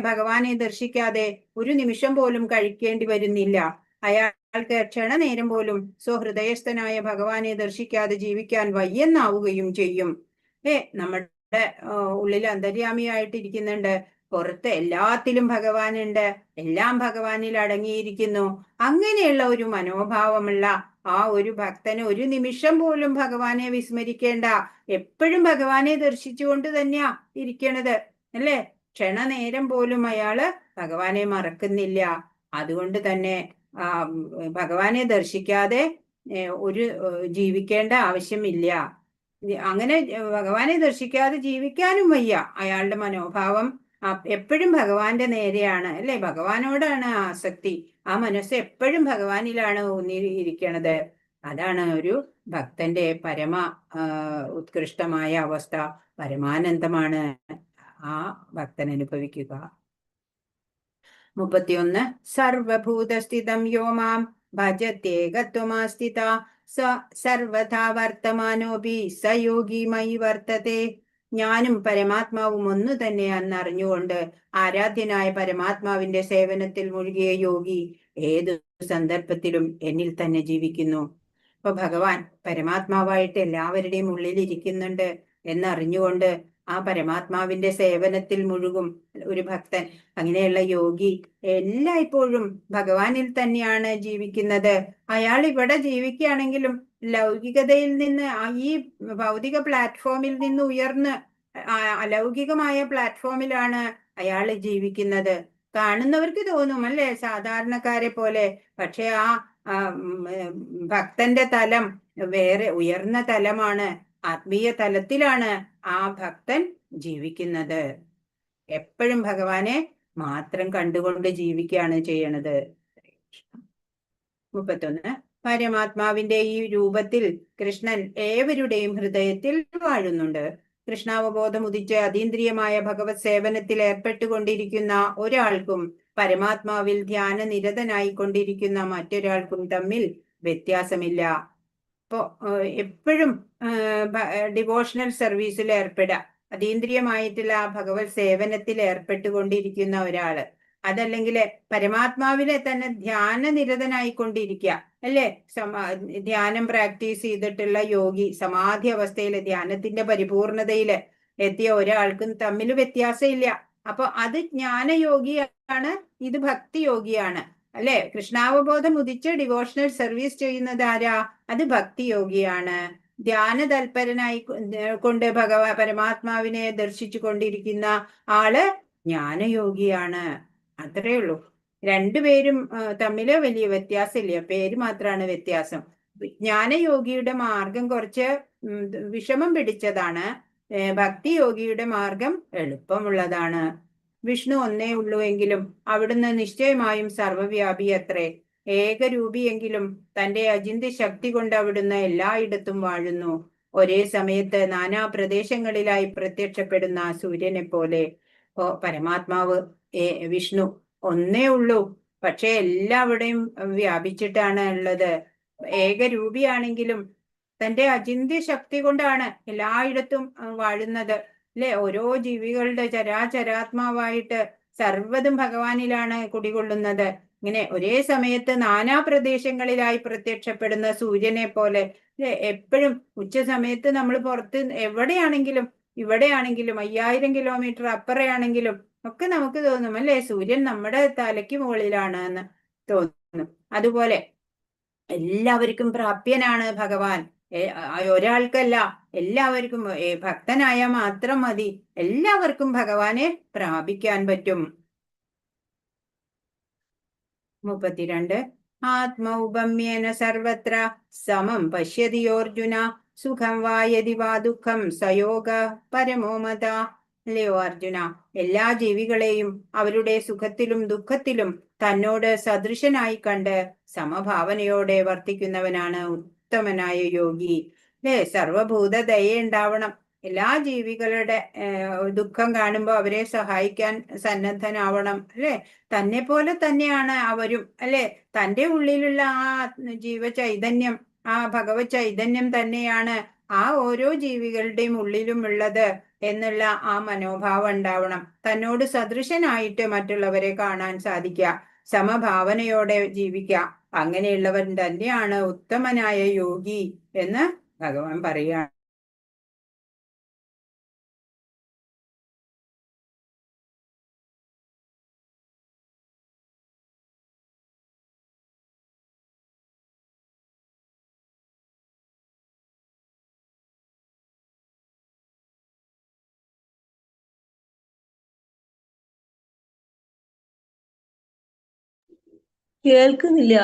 ഭഗവാനെ ദർശിക്കാതെ ഒരു നിമിഷം പോലും കഴിക്കേണ്ടി വരുന്നില്ല. അയാൾക്ക് ക്ഷണനേരം പോലും സ്വഹൃദയസ്ഥനായ ഭഗവാനെ ദർശിക്കാതെ ജീവിക്കാൻ വയ്യെന്നാവുകയും ചെയ്യും. നമ്മുടെ ഉള്ളിൽ അന്തര്യാമിയായിട്ടിരിക്കുന്നുണ്ട്, പുറത്ത് എല്ലാത്തിലും ഭഗവാനുണ്ട്, എല്ലാം ഭഗവാനിൽ അടങ്ങിയിരിക്കുന്നു. അങ്ങനെയുള്ള ഒരു മനോഭാവമുള്ള ആ ഒരു ഭക്തന് ഒരു നിമിഷം പോലും ഭഗവാനെ വിസ്മരിക്കേണ്ട, എപ്പോഴും ഭഗവാനെ ദർശിച്ചുകൊണ്ട് തന്നെയാ ഇരിക്കണത്, അല്ലേ? ക്ഷണനേരം പോലും അയാള് ഭഗവാനെ മറക്കുന്നില്ല. അതുകൊണ്ട് തന്നെ ഭഗവാനെ ദർശിക്കാതെ ജീവിക്കേണ്ട ആവശ്യമില്ല. അങ്ങനെ ഭഗവാനെ ദർശിക്കാതെ ജീവിക്കാനും വയ്യ. അയാളുടെ മനോഭാവം എപ്പോഴും ഭഗവാന്റെ നേരെയാണ്, അല്ലെ? ഭഗവാനോടാണ് ആസക്തി. ആ മനസ്സ് എപ്പോഴും ഭഗവാനിലാണ് ഊന്നിയിരിക്കണത്. അതാണ് ഒരു ഭക്തന്റെ പരമ ഉത്കൃഷ്ടമായ അവസ്ഥ. പരമാനന്ദമാണ് ആ ഭക്തൻ അനുഭവിക്കുക. 31 സർവഭൂതസ്ഥിതം യോ മാം ഭജത്യേകത്വമാസ്ഥിത സർവഥാ വർത്തമാനോപി സ യോഗി മയി വർത്തത്തെ. ഞാനും പരമാത്മാവും ഒന്നു തന്നെയാണെന്നറിഞ്ഞുകൊണ്ട് ആരാധ്യനായ പരമാത്മാവിന്റെ സേവനത്തിൽ മുഴുകിയ യോഗി ഏതു സന്ദർഭത്തിലും എന്നിൽ തന്നെ ജീവിക്കുന്നു. അപ്പൊ ഭഗവാൻ പരമാത്മാവായിട്ട് എല്ലാവരുടെയും ഉള്ളിൽ ഇരിക്കുന്നുണ്ട് എന്നറിഞ്ഞുകൊണ്ട് ആ പരമാത്മാവിന്റെ സേവനത്തിൽ മുഴുകും ഒരു ഭക്തൻ. അങ്ങനെയുള്ള യോഗി എല്ലായ്പ്പോഴും ഭഗവാനിൽ തന്നെയാണ് ജീവിക്കുന്നത്. അയാൾ ഇവിടെ ജീവിക്കുകയാണെങ്കിലും ലൗകികതയിൽ നിന്ന് ഈ ഭൗതിക പ്ലാറ്റ്ഫോമിൽ നിന്ന് ഉയർന്ന് അലൗകികമായ പ്ലാറ്റ്ഫോമിലാണ് അയാൾ ജീവിക്കുന്നത്. കാണുന്നവർക്ക് തോന്നും, അല്ലെ, സാധാരണക്കാരെ പോലെ. പക്ഷെ ആ ഭക്തന്റെ തലം വേറെ ഉയർന്ന തലമാണ്, ആത്മീയ തലത്തിലാണ് ആ ഭക്തൻ ജീവിക്കുന്നത്. എപ്പോഴും ഭഗവാനെ മാത്രം കണ്ടുകൊണ്ട് ജീവിക്കുകയാണ് ചെയ്യണത്. 31 പരമാത്മാവിന്റെ ഈ രൂപത്തിൽ കൃഷ്ണൻ ഏവരുടെയും ഹൃദയത്തിൽ വാഴുന്നുണ്ട്. കൃഷ്ണാവബോധം ഉദിച്ച് അതീന്ദ്രിയമായ ഭഗവത് സേവനത്തിൽ ഏർപ്പെട്ടുകൊണ്ടിരിക്കുന്ന ഒരാൾക്കും പരമാത്മാവിൽ ധ്യാന നിരതനായി കൊണ്ടിരിക്കുന്ന മറ്റൊരാൾക്കും തമ്മിൽ വ്യത്യാസമില്ല. ഇപ്പോ എപ്പോഴും ഡിവോഷണൽ സർവീസിൽ ഏർപ്പെടുക, അതീന്ദ്രിയമായിട്ടുള്ള ആ ഭഗവത് സേവനത്തിൽ ഏർപ്പെട്ടുകൊണ്ടിരിക്കുന്ന ഒരാള്, അതല്ലെങ്കിൽ പരമാത്മാവിനെ തന്നെ ധ്യാനനിരതനായിക്കൊണ്ടിരിക്കുക, അല്ലേ? ധ്യാനം പ്രാക്ടീസ് ചെയ്തിട്ടുള്ള യോഗി, സമാധി അവസ്ഥയില് ധ്യാനത്തിന്റെ പരിപൂർണതയില് എത്തിയ ഒരാൾക്കും തമ്മിൽ വ്യത്യാസമില്ല. അപ്പൊ അത് ജ്ഞാനയോഗിയാണ്, ഇത് ഭക്തി യോഗിയാണ്, അല്ലെ? കൃഷ്ണാവബോധം ഉദിച്ച് ഡിവോഷണൽ സർവീസ് ചെയ്യുന്നത് ആരാ? അത് ഭക്തി യോഗിയാണ്. ധ്യാന തൽപരനായി കൊണ്ട് പരമാത്മാവിനെ ദർശിച്ചു കൊണ്ടിരിക്കുന്ന ആള് ജ്ഞാനയോഗിയാണ്. അത്രേ ഉള്ളൂ. രണ്ടുപേരും തമ്മില് വലിയ വ്യത്യാസമില്ല, പേര് മാത്രമാണ് വ്യത്യാസം. ജ്ഞാനയോഗിയുടെ മാർഗം കുറച്ച് വിഷമം പിടിച്ചതാണ്, ഭക്തി യോഗിയുടെ മാർഗം എളുപ്പമുള്ളതാണ്. വിഷ്ണു ഒന്നേ ഉള്ളൂ എങ്കിലും അവിടുന്ന് നിശ്ചയമായും സർവവ്യാപി അത്രേ. ഏകരൂപിയെങ്കിലും തന്റെ അചിന്ത്യ ശക്തി കൊണ്ട് അവിടുന്ന് എല്ലായിടത്തും വാഴുന്നു. ഒരേ സമയത്ത് നാനാ പ്രദേശങ്ങളിലായി പ്രത്യക്ഷപ്പെടുന്ന സൂര്യനെ പോലെ. പരമാത്മാവ് വിഷ്ണു ഒന്നേ ഉള്ളൂ, പക്ഷെ എല്ലാവിടെയും വ്യാപിച്ചിട്ടാണ് ഉള്ളത്. ഏകരൂപിയാണെങ്കിലും തന്റെ അചിന്ത്യ ശക്തി കൊണ്ടാണ് എല്ലായിടത്തും വാഴുന്നത്, അല്ലെ? ഓരോ ജീവികളുടെ ചരാചരാത്മാവായിട്ട് സർവ്വതും ഭഗവാനിലാണ് കുടികൊള്ളുന്നത്. ഇങ്ങനെ ഒരേ സമയത്ത് നാനാ പ്രദേശങ്ങളിലായി പ്രത്യക്ഷപ്പെടുന്ന സൂര്യനെ പോലെ, എപ്പോഴും ഉച്ച സമയത്ത് നമ്മൾ പുറത്ത് എവിടെയാണെങ്കിലും, ഇവിടെയാണെങ്കിലും 5000 കിലോമീറ്റർ അപ്പുറയാണെങ്കിലും ഒക്കെ നമുക്ക് തോന്നും, അല്ലെ, സൂര്യൻ നമ്മുടെ തലയ്ക്ക് മുകളിലാണ് എന്ന് തോന്നും. അതുപോലെ എല്ലാവർക്കും പ്രാപ്യനാണ് ഭഗവാൻ. ഒരാൾക്കല്ല, എല്ലാവർക്കും. ഭക്തനായ മാത്രം മതി, എല്ലാവർക്കും ഭഗവാനെ പ്രാപിക്കാൻ പറ്റും. 32. ആത്മൗപമ്യേന സർവത്ര സമം പശ്യതിയോർജുന സുഖം വാ യതി വാ ദുഃഖം സയോഗ പരമോ മത. അല്ലയോ അർജുന, എല്ലാ ജീവികളെയും അവരുടെ സുഖത്തിലും ദുഃഖത്തിലും തന്നോട് സദൃശനായി കണ്ട് സമഭാവനയോടെ വർത്തിക്കുന്നവനാണ് ഉത്തമനായ യോഗി. അല്ലേ? സർവഭൂത ദയുണ്ടാവണം. എല്ലാ ജീവികളുടെ ദുഃഖം കാണുമ്പോൾ അവരെ സഹായിക്കാൻ സന്നദ്ധനാവണം, അല്ലെ? തന്നെ പോലെ തന്നെയാണ് അവരും, അല്ലെ? തൻ്റെ ഉള്ളിലുള്ള ആ ജീവചൈതന്യം, ആ ഭഗവത് ചൈതന്യം തന്നെയാണ് ആ ഓരോ ജീവികളുടെയും ഉള്ളിലും ഉള്ളത് എന്നുള്ള ആ മനോഭാവം ഉണ്ടാവണം. തന്നോട് സദൃശനായിട്ട് മറ്റുള്ളവരെ കാണാൻ സാധിക്കുക, സമഭാവനയോടെ ജീവിക്കുക. അങ്ങനെയുള്ളവൻ തന്നെയാണ് ഉത്തമനായ യോഗി എന്ന് ഭഗവാൻ പറയുകയാണ്. കേൾക്കുന്നില്ല.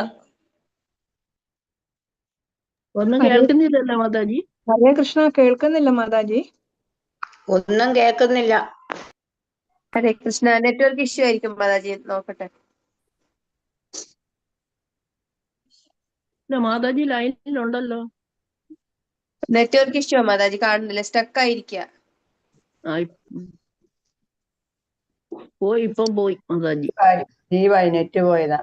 ഒന്നും കേൾക്കുന്നില്ലല്ലോ മാതാജി. ഹരേ കൃഷ്ണ, കേൾക്കുന്നില്ല മാതാജി. ഒന്നും കേൾക്കുന്നില്ല. ഹരേ കൃഷ്ണ, നെറ്റ്വർക്ക് ഇഷ്യൂ ആയിരിക്കും മാതാജി, നോക്കട്ടെ. മാതാജി ലൈനിലുണ്ടല്ലോ. നെറ്റ്വർക്ക് ഇഷ്യൂ മാതാജി, കാണുന്നില്ല, സ്റ്റക്ക് ആയിരിക്കുക. പോയി, ഇപ്പം പോയി മാതാജി. ജീവായി നെറ്റ് പോയതാ.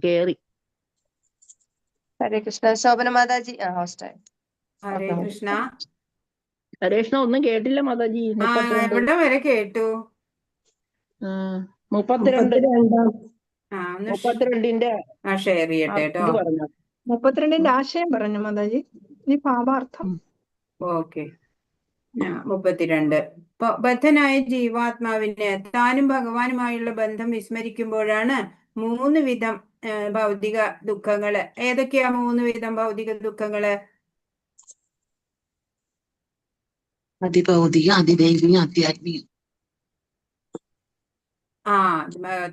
കേറി. ഹരേ കൃഷ്ണ. ശോഭന മാതാജി ഹോസ്റ്റായി. ഹരേ കൃഷ്ണ. ഹരേ കൃഷ്ണ, ഒന്നും കേട്ടില്ല മാതാജി. എവിടെ വരെ കേട്ടു? 32ന്റെ ഷെയർ ചെയ്യട്ടെ കേട്ടോ. 32ന്റെ ആശയം പറഞ്ഞു മാതാജി, ഈ ഭാവാർത്ഥം. ഓക്കെ. 32. ബദ്ധനായ ജീവാത്മാവിന് താനും ഭഗവാനുമായുള്ള ബന്ധം വിസ്മരിക്കുമ്പോഴാണ് 3 വിധം ഭൗതിക ദുഃഖങ്ങള്. ഏതൊക്കെയാ 3 വിധം ഭൗതിക ദുഃഖങ്ങള്? അതിഭൗതിക, അതിദൈവിക, ആധ്യാത്മിക.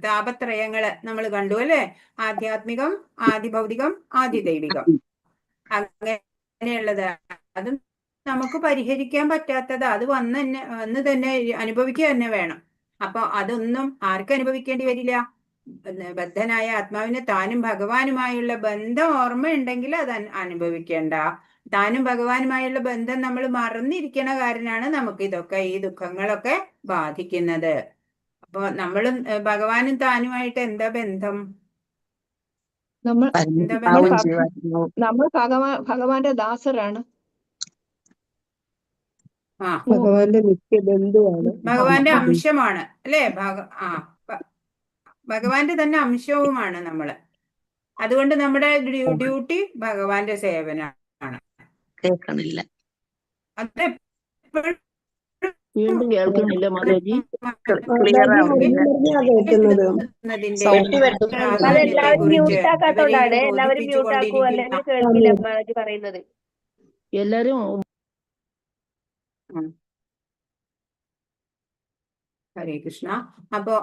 താപത്രയങ്ങള് നമ്മൾ കണ്ടു, അല്ലെ? ആധ്യാത്മികം, ആദിഭൗതികം, ആദിദൈവികം. അങ്ങനെയുള്ളത് അത് നമുക്ക് പരിഹരിക്കാൻ പറ്റാത്തത്, അത് വന്ന് തന്നെ അനുഭവിക്കുക തന്നെ വേണം. അപ്പൊ അതൊന്നും ആർക്കും അനുഭവിക്കേണ്ടി വരില്ല. ബദ്ധനായ ആത്മാവിന് താനും ഭഗവാനുമായുള്ള ബന്ധം ഓർമ്മയുണ്ടെങ്കിൽ അത് അനുഭവിക്കേണ്ട. താനും ഭഗവാനുമായുള്ള ബന്ധം നമ്മൾ മറന്നിരിക്കണ കാരണമാണ് നമുക്ക് ഇതൊക്കെ, ഈ ദുഃഖങ്ങളൊക്കെ ബാധിക്കുന്നത്. അപ്പൊ നമ്മളും ഭഗവാനും താനുമായിട്ട് എന്താ ബന്ധം? നമ്മൾ എന്താ നമ്മൾ പറഞ്ഞത്? ജീവാത്മാവും നമ്മൾ ഭഗവാന്റെ ദാസരാണ്. ആ ഭഗവാന്റെ നിത്യബന്ധുവാണ്. ഭഗവാന്റെ അംശമാണ് അല്ലേ? ഭഗവാന്റെ തന്നെ അംശവുമാണ് നമ്മള്. അതുകൊണ്ട് നമ്മുടെ ഡ്യൂട്ടി ഭഗവാന്റെ സേവനമാണ്. കേൾക്കണില്ല. അത് എപ്പോഴും വീണ്ടും കേൾക്കണില്ല മാതാജി. ക്ലിയർ മാതാജി ആവുന്നില്ല. മുറിഞ്ഞാ കേൾക്കുന്നത്. സൗണ്ട് വരുന്നു. പ്രാധാന്യത്തെ അതെല്ലാവരും കുറിച്ച് മ്യൂട്ട് ആക്കാത്തോണ്ടാണ്. ഇവരെയും എല്ലാവരും മ്യൂട്ട് ആക്കൂ, അല്ലെങ്കിൽ കേൾക്കില്ല മാതാജി പറയുന്നത്. എല്ലാരും ഹരേ കൃഷ്ണ. അപ്പോ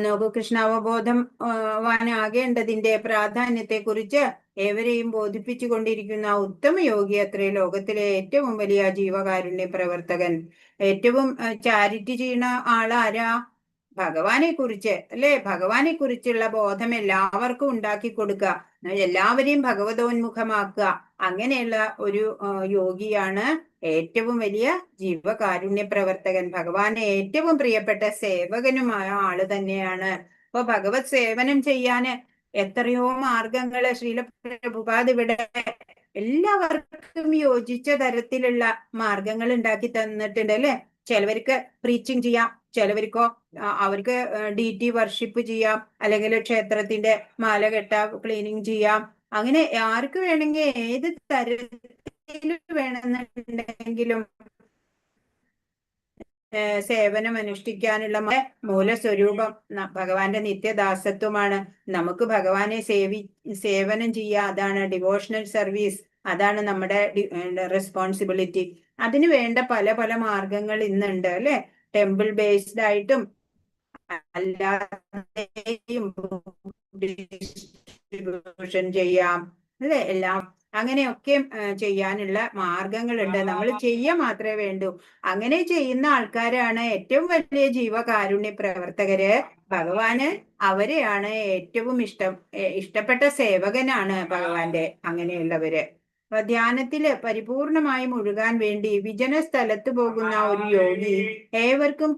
നോക്കൂ, കൃഷ്ണാവബോധം വാനാകേണ്ടതിന്റെ പ്രാധാന്യത്തെ കുറിച്ച് ഏവരെയും ബോധിപ്പിച്ചു കൊണ്ടിരിക്കുന്ന ഉത്തമ യോഗി അത്രേ ലോകത്തിലെ ഏറ്റവും വലിയ ജീവകാരുണ്യ പ്രവർത്തകൻ. ഏറ്റവും ചാരിറ്റി ചെയ്യുന്ന ആളാരാ? ഭഗവാനെ കുറിച്ച് അല്ലെ? ഭഗവാനെ കുറിച്ചുള്ള ബോധം എല്ലാവർക്കും ഉണ്ടാക്കി കൊടുക്കുക, എല്ലാവരെയും ഭഗവതോന്മുഖമാക്കുക. അങ്ങനെയുള്ള ഒരു യോഗിയാണ് ഏറ്റവും വലിയ ജീവകാരുണ്യ പ്രവർത്തകൻ. ഭഗവാന്റെ ഏറ്റവും പ്രിയപ്പെട്ട സേവകനുമായ ആള് തന്നെയാണ്. അപ്പൊ ഭഗവത് സേവനം ചെയ്യാന് എത്രയോ മാർഗങ്ങള് ശ്രീല പ്രഭുപാദ് ഇവിടെ എല്ലാവർക്കും യോജിച്ച തരത്തിലുള്ള മാർഗങ്ങൾ ഉണ്ടാക്കി തന്നിട്ടുണ്ട് അല്ലെ? ചിലവർക്ക് പ്രീച്ചിങ് ചെയ്യാം, ചിലവർക്കോ അവർക്ക് DT വർഷിപ്പ് ചെയ്യാം, അല്ലെങ്കിൽ ക്ഷേത്രത്തിന്റെ മാല കെട്ട ക്ലീനിങ് ചെയ്യാം. അങ്ങനെ ആർക്ക് വേണമെങ്കിൽ ഏത് തരത്തിൽ വേണമെന്നുണ്ടെങ്കിലും സേവനം അനുഷ്ഠിക്കാനുള്ള മൂലസ്വരൂപം ഭഗവാന്റെ നിത്യദാസത്വമാണ്. നമുക്ക് ഭഗവാനെ സേവനം ചെയ്യുക, അതാണ് ഡിവോഷണൽ സർവീസ്, അതാണ് നമ്മുടെ റെസ്പോൺസിബിലിറ്റി. അതിന് വേണ്ട പല പല മാർഗങ്ങൾ ഇന്നുണ്ട് അല്ലെ? ടെമ്പിൾ ബേസ്ഡ് ആയിട്ടും അല്ലാതെയും ഡിസ്ട്രിബ്യൂഷൻ ചെയ്യാം അല്ലെ? എല്ലാം അങ്ങനെയൊക്കെ ചെയ്യാനുള്ള മാർഗങ്ങളുണ്ട്. നമ്മൾ ചെയ്യുക മാത്രമേ വേണ്ടൂ. അങ്ങനെ ചെയ്യുന്ന ആൾക്കാരാണ് ഏറ്റവും വലിയ ജീവകാരുണ്യ പ്രവർത്തകര്. ഭഗവാന് അവരെയാണ് ഏറ്റവും ഇഷ്ടപ്പെട്ട സേവകനാണ് ഭഗവാന്റെ. അങ്ങനെയുള്ളവര് ധ്യാനത്തില് പരിപൂർണമായി മുഴുകാൻ വേണ്ടി വിജന സ്ഥലത്ത് പോകുന്ന ഒരു യോഗി ഏവർക്കും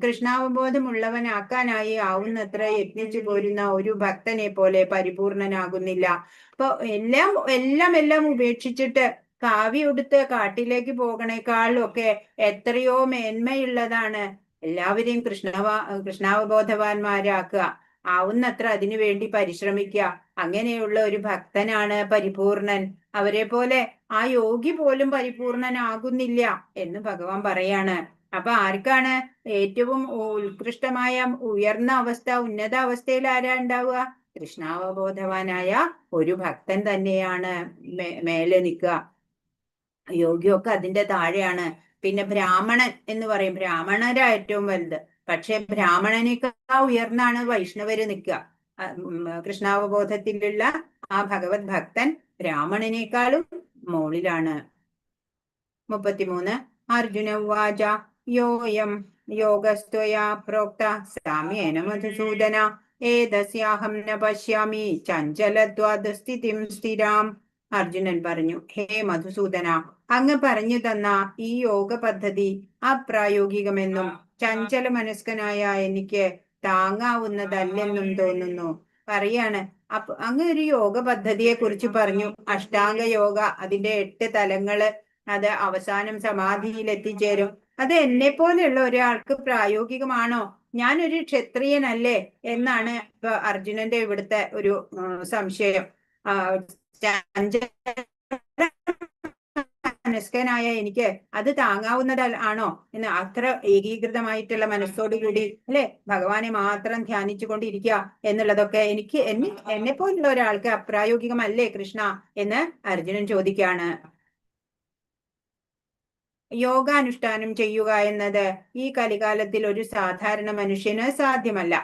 കൃഷ്ണാവബോധമുള്ളവനാക്കാനായി ആവുന്നത്ര യത്നിച്ചു പോരുന്ന ഒരു ഭക്തനെ പോലെ പരിപൂർണനാകുന്നില്ല. അപ്പൊ എല്ലാം ഉപേക്ഷിച്ചിട്ട് കാവി ഉടുത്ത് കാട്ടിലേക്ക് പോകണേക്കാളും ഒക്കെ എത്രയോ മേന്മയുള്ളതാണ് എല്ലാവരെയും കൃഷ്ണാവബോധവാന്മാരാക്കുക. ആവുന്നത്ര അതിനു വേണ്ടി പരിശ്രമിക്കുക. അങ്ങനെയുള്ള ഒരു ഭക്തനാണ് പരിപൂർണൻ. അവരെ പോലെ ആ യോഗി പോലും പരിപൂർണനാകുന്നില്ല എന്ന് ഭഗവാൻ പറയാണ്. അപ്പൊ ആർക്കാണ് ഏറ്റവും ഉത്കൃഷ്ടമായ ഉയർന്ന അവസ്ഥ, ഉന്നത അവസ്ഥയിൽ ആരാ ഉണ്ടാവുക? കൃഷ്ണാവബോധവാനായ ഒരു ഭക്തൻ തന്നെയാണ് മേലെ നിൽക്കുക. യോഗിയൊക്കെ അതിന്റെ താഴെയാണ്. പിന്നെ ബ്രാഹ്മണൻ എന്ന് പറയും, ബ്രാഹ്മണരാ ഏറ്റവും വലുത്. പക്ഷെ ബ്രാഹ്മണനേക്കാൾ ഉയർന്നാണ് വൈഷ്ണവര് നിൽക്കുക. കൃഷ്ണാവബോധത്തിലുള്ള ആ ഭഗവത് ഭക്തൻ ബ്രാഹ്മണനേക്കാളും മുകളിലാണ്. 33 അർജുന ഉവാച യോയം യോഗസ്ത്വയാ പ്രോക്ത സാമ്യേന മധുസൂദന ഏതസ്യാഹം ന പശ്യാമി ചഞ്ചലത്വാദസ്ഥിതിം സ്ഥിരാം. അർജുനൻ പറഞ്ഞു, ഹേ മധുസൂദന, അങ്ങ് പറഞ്ഞു തന്ന ഈ യോഗ പദ്ധതി അപ്രായോഗികമെന്നും ചഞ്ചല മനസ്കനായ എനിക്ക് താങ്ങാവുന്നതല്ലെന്നും തോന്നുന്നു. പറയാണ്, അപ്പൊ അങ്ങ് ഒരു യോഗ പദ്ധതിയെ കുറിച്ച് പറഞ്ഞു. അഷ്ടാംഗ യോഗ, അതിന്റെ 8 തലങ്ങള്, അത് അവസാനം സമാധിയിൽ എത്തിച്ചേരും. അത് എന്നെ പോലെയുള്ള ഒരാൾക്ക് പ്രായോഗികമാണോ? ഞാനൊരു ക്ഷത്രിയനല്ലേ എന്നാണ് ഇപ്പൊ അർജുനന്റെ ഇവിടുത്തെ ഒരു സംശയം. മനസ്കനായ എനിക്ക് അത് താങ്ങാവുന്നതാണോ എന്ന്, അത്ര ഏകീകൃതമായിട്ടുള്ള മനസ്സോടുകൂടി അല്ലെ ഭഗവാനെ മാത്രം ധ്യാനിച്ചു കൊണ്ടിരിക്കുക എന്നുള്ളതൊക്കെ എന്നെ പോലുള്ള ഒരാൾക്ക് അപ്രായോഗികമല്ലേ കൃഷ്ണ എന്ന് അർജുനൻ ചോദിക്കാണ്. യോഗാനുഷ്ഠാനം ചെയ്യുക എന്നത് ഈ കലികാലത്തിൽ ഒരു സാധാരണ മനുഷ്യന് സാധ്യമല്ല.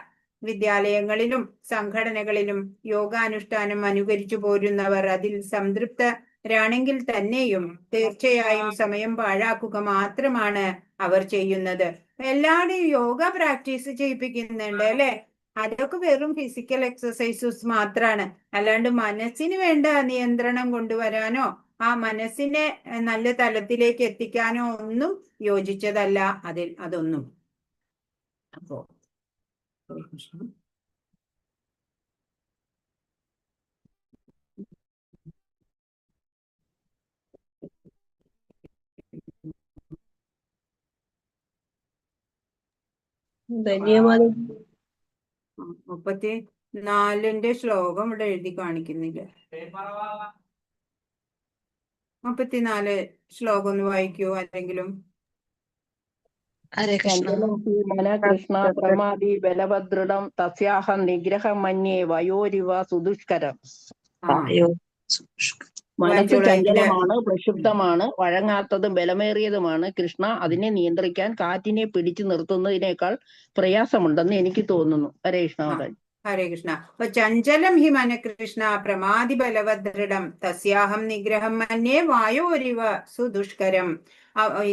വിദ്യാലയങ്ങളിലും സംഘടനകളിലും യോഗാനുഷ്ഠാനം അനുകരിച്ചു പോരുന്നവർ അതിൽ സംതൃപ്തരാണെങ്കിൽ തന്നെയും തീർച്ചയായും സമയം പാഴാക്കുക മാത്രമാണ് അവർ ചെയ്യുന്നത്. എല്ലാവരുടെയും യോഗ പ്രാക്ടീസ് ചെയ്യിപ്പിക്കുന്നുണ്ട് അല്ലെ? അതൊക്കെ വെറും ഫിസിക്കൽ എക്സസൈസസ് മാത്രമാണ്. അല്ലാണ്ട് മനസ്സിന് വേണ്ട നിയന്ത്രണം കൊണ്ടുവരാനോ ആ മനസ്സിനെ നല്ല തലത്തിലേക്ക് എത്തിക്കാനോ ഒന്നും യോജിച്ചതല്ല അതൊന്നും. അപ്പോ ധന്യമാതാജി 34 ശ്ലോകം ഇവിടെ എഴുതി കാണിക്കുന്നില്ല. 34 ശ്ലോകം ഒന്ന് വായിക്കൂ ആരെങ്കിലും. ഹരേ കൃഷ്ണ. ചഞ്ചലം ഹി മന കൃഷ്ണ പ്രമാദി ബലഭദ്രുടം തസ്യാഹം നിഗ്രഹം മന്യേ വയോരിവ സുദുഷ്കരം. ആ മനസ്സ് വായിച്ചോളൂ. ഇതില് ചഞ്ചലമാണ്, പ്രക്ഷുബ്ധമാണ്, വഴങ്ങാത്തതും ബലമേറിയതുമാണ്. കൃഷ്ണ, അതിനെ നിയന്ത്രിക്കാൻ കാറ്റിനെ പിടിച്ചു നിർത്തുന്നതിനേക്കാൾ പ്രയാസമുണ്ടെന്ന് എനിക്ക് തോന്നുന്നു. ഹരേ കൃഷ്ണ മാതാജി. ഹരേ കൃഷ്ണ. അപ്പൊ ചഞ്ചലം ഹി മന കൃഷ്ണ പ്രമാദി ബലവദൃഢം തസ്യാഹം നിഗ്രഹം മന്യേ വായോരിവ സുദുഷ്കരം.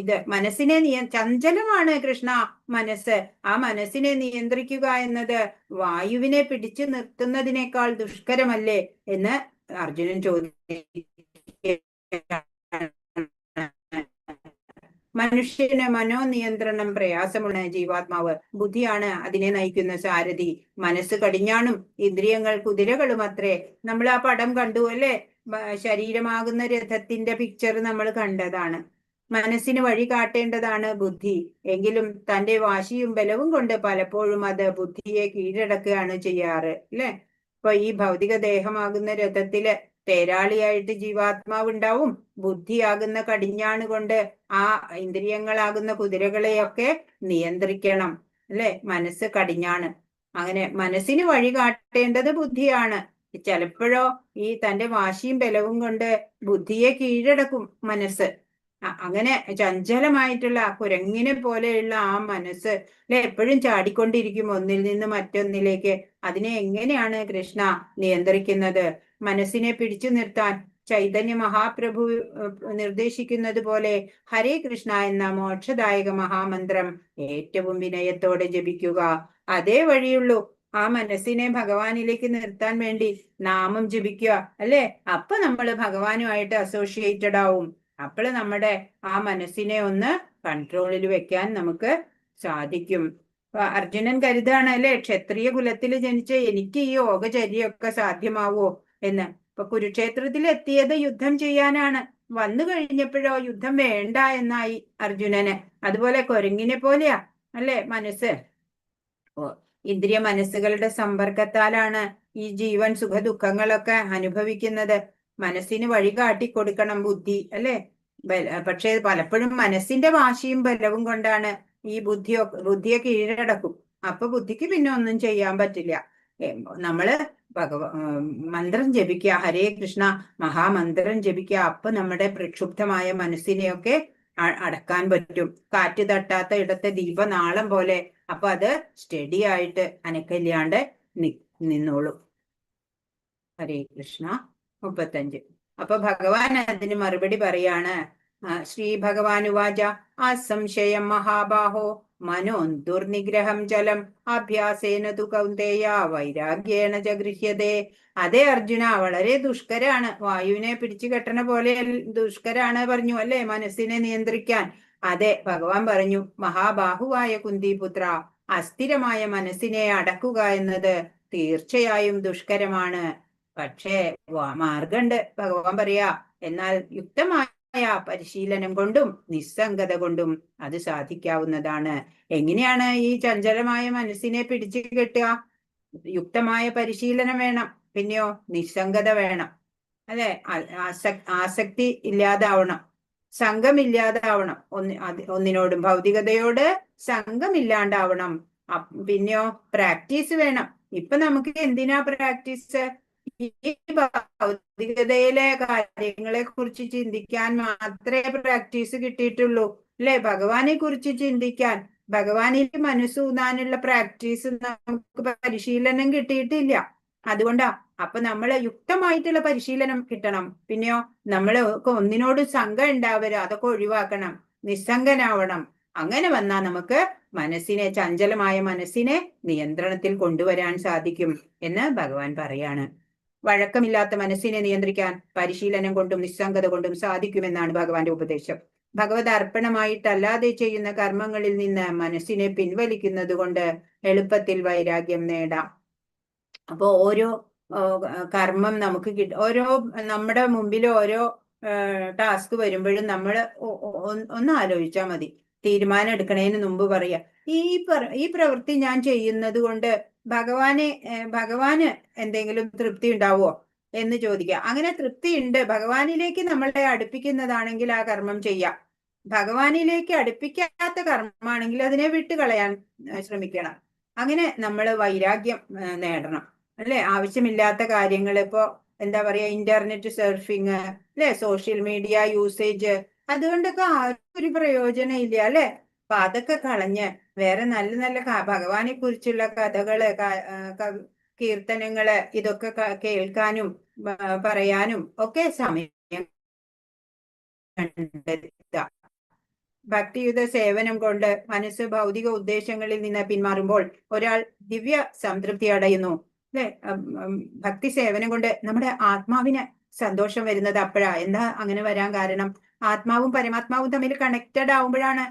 ഇത് മനസ്സിനെ ചഞ്ചലമാണ് കൃഷ്ണ മനസ്സ്. ആ മനസ്സിനെ നിയന്ത്രിക്കുക എന്നത് വായുവിനെ പിടിച്ചു നിർത്തുന്നതിനേക്കാൾ ദുഷ്കരമല്ലേ എന്ന് അർജുനൻ മനുഷ്യന് മനോനിയന്ത്രണം പ്രയാസമുള്ള ജീവാത്മാവ്. ബുദ്ധിയാണ് അതിനെ നയിക്കുന്ന സാരഥി. മനസ്സ് കടിഞ്ഞാണും ഇന്ദ്രിയങ്ങൾ കുതിരകളും അത്രേ. നമ്മൾ ആ പടം കണ്ടു അല്ലേ? ശരീരമാകുന്ന രഥത്തിന്റെ പിക്ചർ നമ്മൾ കണ്ടതാണ്. മനസ്സിന് വഴി കാട്ടേണ്ടതാണ് ബുദ്ധി. എങ്കിലും തന്റെ വാശിയും ബലവും കൊണ്ട് പലപ്പോഴും അത് ബുദ്ധിയെ കീഴടക്കുകയാണ് ചെയ്യാറ് അല്ലെ? ഇപ്പൊ ഈ ഭൗതിക ദേഹമാകുന്ന രഥത്തില് തേരാളിയായിട്ട് ജീവാത്മാവ് ഉണ്ടാവും. ബുദ്ധിയാകുന്ന കടിഞ്ഞാണ് കൊണ്ട് ആ ഇന്ദ്രിയങ്ങളാകുന്ന കുതിരകളെയൊക്കെ നിയന്ത്രിക്കണം അല്ലെ? മനസ്സ് കടിഞ്ഞാണ്. അങ്ങനെ മനസ്സിന് വഴി കാട്ടേണ്ടത് ബുദ്ധിയാണ്. ചിലപ്പോഴോ ഈ തന്റെ വാശിയും ബലവും കൊണ്ട് ബുദ്ധിയെ കീഴടക്കും മനസ്സ്. അങ്ങനെ ചഞ്ചലമായിട്ടുള്ള കുരങ്ങിനെ പോലെയുള്ള ആ മനസ്സ് എപ്പോഴും ചാടിക്കൊണ്ടിരിക്കും ഒന്നിൽ നിന്ന് മറ്റൊന്നിലേക്ക്. അതിനെ എങ്ങനെയാണ് കൃഷ്ണ നിയന്ത്രിക്കുന്നത്? മനസ്സിനെ പിടിച്ചു നിർത്താൻ ചൈതന്യ മഹാപ്രഭു നിർദ്ദേശിക്കുന്നത് പോലെ ഹരേ കൃഷ്ണ എന്ന മോക്ഷദായക മഹാമന്ത്രം ഏറ്റവും വിനയത്തോടെ ജപിക്കുക. അതേ വഴിയുള്ളൂ. ആ മനസ്സിനെ ഭഗവാനിലേക്ക് നിർത്താൻ വേണ്ടി നാമം ജപിക്കുക അല്ലെ? അപ്പൊ നമ്മൾ ഭഗവാനുമായിട്ട് അസോസിയേറ്റഡ് ആവും. അപ്പോൾ നമ്മുടെ ആ മനസ്സിനെ ഒന്ന് കൺട്രോളിൽ വെക്കാൻ നമുക്ക് സാധിക്കും. അർജുനൻ കരുതാണ് അല്ലെ, ക്ഷത്രിയ കുലത്തിൽ ജനിച്ച എനിക്ക് ഈ യോഗചര്യൊക്കെ സാധ്യമാവോ എന്ന്. ഇപ്പൊ കുരുക്ഷേത്രത്തിൽ എത്തിയത് യുദ്ധം ചെയ്യാനാണ്. വന്നു കഴിഞ്ഞപ്പോഴോ യുദ്ധം വേണ്ട എന്നായി അർജുനന്. അതുപോലെ കുരങ്ങിനെ പോലെയാ അല്ലെ മനസ്സ്. ഇന്ദ്രിയ മനസ്സുകളുടെ സമ്പർക്കത്താലാണ് ഈ ജീവൻ സുഖ ദുഃഖങ്ങളൊക്കെ അനുഭവിക്കുന്നത്. മനസ്സിന് വഴി കാട്ടിക്കൊടുക്കണം ബുദ്ധി അല്ലെ? പക്ഷെ പലപ്പോഴും മനസ്സിന്റെ വാശിയും ബലവും കൊണ്ടാണ് ഈ ബുദ്ധിയെ കീഴടക്കും. അപ്പൊ ബുദ്ധിക്ക് പിന്നെ ഒന്നും ചെയ്യാൻ പറ്റില്ല. നമ്മള് മന്ത്രം ജപിക്കുക, ഹരേ കൃഷ്ണ മഹാമന്ത്രം ജപിക്കുക. അപ്പൊ നമ്മുടെ പ്രക്ഷുബ്ധമായ മനസ്സിനെയൊക്കെ അടക്കാൻ പറ്റും. കാറ്റ് തട്ടാത്ത ഇടത്തെ ദീപനാളം പോലെ. അപ്പൊ അത് സ്റ്റഡി ആയിട്ട് അനക്കല്ലാണ്ട് നിന്നോളും. ഹരേ കൃഷ്ണ. 35. അപ്പൊ ഭഗവാൻ അതിന് മറുപടി പറയാണ്. ശ്രീ ഭഗവാൻ ഉവാച അസംശയം മഹാബാഹോ മനോന്തുർനിഗ്രഹം ജലം അഭ്യാസേന തു കൗന്ദേയ വൈരാഗ്യേണ ച ഗൃഹ്യതേ. അതേ അർജുന, വളരെ ദുഷ്കരാണ്. വായുവിനെ പിടിച്ചു കെട്ടണ പോലെ ദുഷ്കരാണ് പറഞ്ഞു അല്ലെ മനസ്സിനെ നിയന്ത്രിക്കാൻ. അതെ, ഭഗവാൻ പറഞ്ഞു, മഹാബാഹുവായ കുന്തിപുത്ര, അസ്ഥിരമായ മനസ്സിനെ അടക്കുക എന്നത് തീർച്ചയായും ദുഷ്കരമാണ്. പക്ഷേ മാർഗമുണ്ട്. ഭഗവാൻ പറയാ, എന്നാൽ യുക്തമായ പരിശീലനം കൊണ്ടും നിസ്സംഗത കൊണ്ടും അത് സാധിക്കാവുന്നതാണ്. എങ്ങനെയാണ് ഈ ചഞ്ചലമായ മനസ്സിനെ പിടിച്ചു കെട്ടുക? യുക്തമായ പരിശീലനം വേണം. പിന്നെയോ നിസ്സംഗത വേണം അല്ലെ? ആസക്തി ഇല്ലാതാവണം, സംഘമില്ലാതാവണം. ഒന്നിനോടും ഭൗതികതയോട് സംഘമില്ലാണ്ടാവണം. പിന്നെയോ പ്രാക്ടീസ് വേണം. ഇപ്പൊ നമുക്ക് എന്തിനാ പ്രാക്ടീസ്? ഈ ഭൗതികതയിലെ കാര്യങ്ങളെ കുറിച്ച് ചിന്തിക്കാൻ മാത്രമേ പ്രാക്ടീസ് കിട്ടിയിട്ടുള്ളൂ അല്ലെ? ഭഗവാനെ കുറിച്ച് ചിന്തിക്കാൻ, ഭഗവാനിൽ മനസ്സൂന്നാനുള്ള പ്രാക്ടീസ് നമുക്ക് പരിശീലനം കിട്ടിയിട്ടില്ല. അതുകൊണ്ടാ. അപ്പൊ നമ്മള് യുക്തമായിട്ടുള്ള പരിശീലനം കിട്ടണം. പിന്നെയോ നമ്മള് ഒന്നിനോട് സംഘം ഉണ്ടാവരുത്, അതൊക്കെ ഒഴിവാക്കണം, നിസ്സംഗനാവണം. അങ്ങനെ വന്നാൽ നമുക്ക് ചഞ്ചലമായ മനസ്സിനെ നിയന്ത്രണത്തിൽ കൊണ്ടുവരാൻ സാധിക്കും എന്ന് ഭഗവാൻ പറയാണ്. വഴക്കമില്ലാത്ത മനസ്സിനെ നിയന്ത്രിക്കാൻ പരിശീലനം കൊണ്ടും നിസ്സംഗത കൊണ്ടും സാധിക്കുമെന്നാണ് ഭഗവാന്റെ ഉപദേശം. ഭഗവത് അർപ്പണമായിട്ടല്ലാതെ ചെയ്യുന്ന കർമ്മങ്ങളിൽ നിന്ന് മനസ്സിനെ പിൻവലിക്കുന്നത് കൊണ്ട് എളുപ്പത്തിൽ വൈരാഗ്യം നേടാം. അപ്പോ ഓരോ കർമ്മം നമുക്ക് ഓരോ നമ്മുടെ മുമ്പിൽ ഓരോ ടാസ്ക് വരുമ്പോഴും നമ്മൾ ഒന്ന് ആലോചിച്ചാൽ മതി. തീരുമാനം എടുക്കണേന് മുമ്പ് പറയാ ഈ പ്രവൃത്തി ഞാൻ ചെയ്യുന്നത് കൊണ്ട് ഭഗവാന് എന്തെങ്കിലും തൃപ്തി ഉണ്ടാവുമോ എന്ന് ചോദിക്കുക. അങ്ങനെ തൃപ്തി ഉണ്ട്, ഭഗവാനിലേക്ക് നമ്മളെ അടുപ്പിക്കുന്നതാണെങ്കിൽ ആ കർമ്മം ചെയ്യാം. ഭഗവാനിലേക്ക് അടുപ്പിക്കാത്ത കർമ്മമാണെങ്കിൽ അതിനെ വിട്ടുകളയാൻ ശ്രമിക്കണം. അങ്ങനെ നമ്മൾ വൈരാഗ്യം നേടണം അല്ലെ. ആവശ്യമില്ലാത്ത കാര്യങ്ങൾ, ഇപ്പോ എന്താ പറയാ, ഇന്റർനെറ്റ് സർഫിങ് അല്ലെ, സോഷ്യൽ മീഡിയ യൂസേജ്, അതുകൊണ്ടൊക്കെ ആർക്കും ഒരു പ്രയോജനം ഇല്ല അല്ലെ. അപ്പൊ അതൊക്കെ കളഞ്ഞ് വേറെ നല്ല നല്ല ഭഗവാനെ കുറിച്ചുള്ള കഥകള്, കീർത്തനങ്ങള്, ഇതൊക്കെ കേൾക്കാനും പറയാനും ഒക്കെ സമയം കണ്ടെത്തുക. ഭക്തിയുത സേവനം കൊണ്ട് മനസ്സ് ഭൗതിക ഉദ്ദേശങ്ങളിൽ നിന്ന് പിന്മാറുമ്പോൾ ഒരാൾ ദിവ്യ സംതൃപ്തി അടയുന്നു അല്ലെ. ഭക്തി സേവനം കൊണ്ട് നമ്മുടെ ആത്മാവിന് സന്തോഷം വരുന്നത് അപ്പോഴാ. എന്താ അങ്ങനെ വരാൻ കാരണം? ആത്മാവും പരമാത്മാവും തമ്മിൽ കണക്റ്റഡ് ആവുമ്പോഴാണ്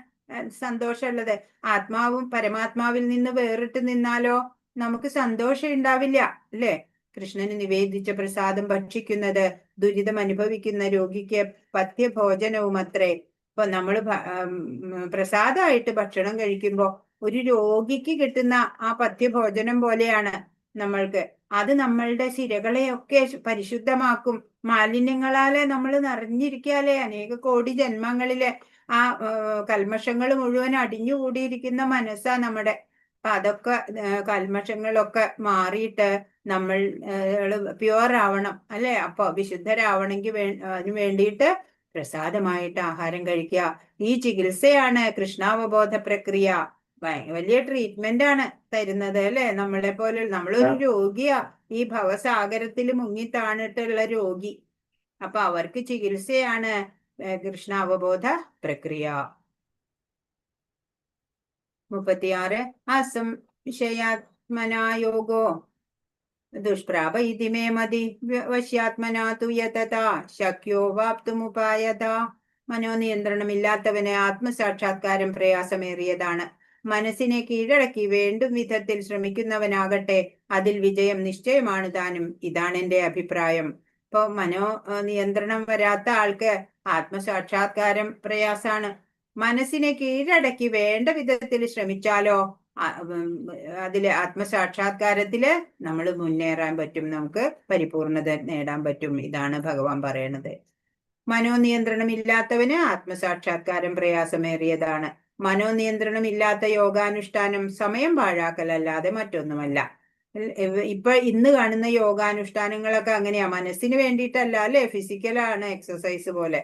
സന്തോഷമുള്ളത്. ആത്മാവും പരമാത്മാവിൽ നിന്ന് വേറിട്ട് നിന്നാലോ നമുക്ക് സന്തോഷം ഉണ്ടാവില്ല അല്ലെ. കൃഷ്ണന് നിവേദിച്ച പ്രസാദം ഭക്ഷിക്കുന്നത് ദുരിതം അനുഭവിക്കുന്ന രോഗിക്ക് പഥ്യഭോജനവും അത്രേ. ഇപ്പൊ നമ്മൾ പ്രസാദമായിട്ട് ഭക്ഷണം കഴിക്കുമ്പോ ഒരു രോഗിക്ക് കിട്ടുന്ന ആ പഥ്യഭോജനം പോലെയാണ് നമ്മൾക്ക്. അത് നമ്മളുടെ സിരകളെയൊക്കെ പരിശുദ്ധമാക്കും. മാലിന്യങ്ങളാലെ നമ്മൾ നിറഞ്ഞിരിക്കാലേ, അനേക കോടി ജന്മങ്ങളിലെ ആ കൽമഷങ്ങൾ മുഴുവൻ അടിഞ്ഞുകൂടിയിരിക്കുന്ന മനസ്സാ നമ്മുടെ. അപ്പൊ അതൊക്കെ കൽമഷങ്ങളൊക്കെ മാറിയിട്ട് നമ്മൾ പ്യുവർ ആവണം അല്ലെ. അപ്പൊ വിശുദ്ധരാവണമെങ്കിൽ അതിന് വേണ്ടിയിട്ട് പ്രസാദമായിട്ട് ആഹാരം കഴിക്കുക. ഈ ചികിത്സയാണ് കൃഷ്ണാവബോധ പ്രക്രിയ. വലിയ ട്രീറ്റ്മെന്റ് ആണ് തരുന്നത് അല്ലെ. നമ്മളെ പോലെ നമ്മളൊരു രോഗിയാ, ഈ ഭവസാഗരത്തിൽ മുങ്ങിത്താണിട്ടുള്ള രോഗി. അപ്പൊ അവർക്ക് ചികിത്സയാണ് കൃഷ്ണാവബോധ പ്രക്രിയ. 36 അസംശയാത്മനായോഗോ ദുഷ്പ്രാപ ഇതി മേ മതി വശ്യാത്മനാ തു യതഥാ ശക്യോ വാപ്തുമുപായതാ. മനോനിയന്ത്രണമില്ലാത്തവന് ആത്മസാക്ഷാത്കാരം പ്രയാസമേറിയതാണ്. മനസ്സിനെ കീഴടക്കി വേണ്ടും വിധത്തിൽ ശ്രമിക്കുന്നവനാകട്ടെ അതിൽ വിജയം നിശ്ചയമാണ് താനും. ഇതാണ് എന്റെ അഭിപ്രായം. ഇപ്പൊ നിയന്ത്രണം വരാത്ത ആൾക്ക് ആത്മസാക്ഷാത്കാരം പ്രയാസാണ്. മനസ്സിനെ കീഴടക്കി വേണ്ട വിധത്തിൽ ശ്രമിച്ചാലോ അതില് ആത്മസാക്ഷാത്കാരത്തില് നമ്മൾ മുന്നേറാൻ പറ്റും, നമുക്ക് പരിപൂർണത നേടാൻ പറ്റും. ഇതാണ് ഭഗവാൻ പറയണത്. മനോനിയന്ത്രണം ഇല്ലാത്തവന് ആത്മസാക്ഷാത്കാരം പ്രയാസമേറിയതാണ്. മനോനിയന്ത്രണം ഇല്ലാത്ത യോഗാനുഷ്ഠാനം സമയം പാഴാക്കലല്ലാതെ മറ്റൊന്നുമല്ല. ഇന്ന് കാണുന്ന യോഗാനുഷ്ഠാനങ്ങളൊക്കെ അങ്ങനെയാ, മനസ്സിന് വേണ്ടിയിട്ടല്ല അല്ലെ, ഫിസിക്കലാണ്, എക്സസൈസ് പോലെ.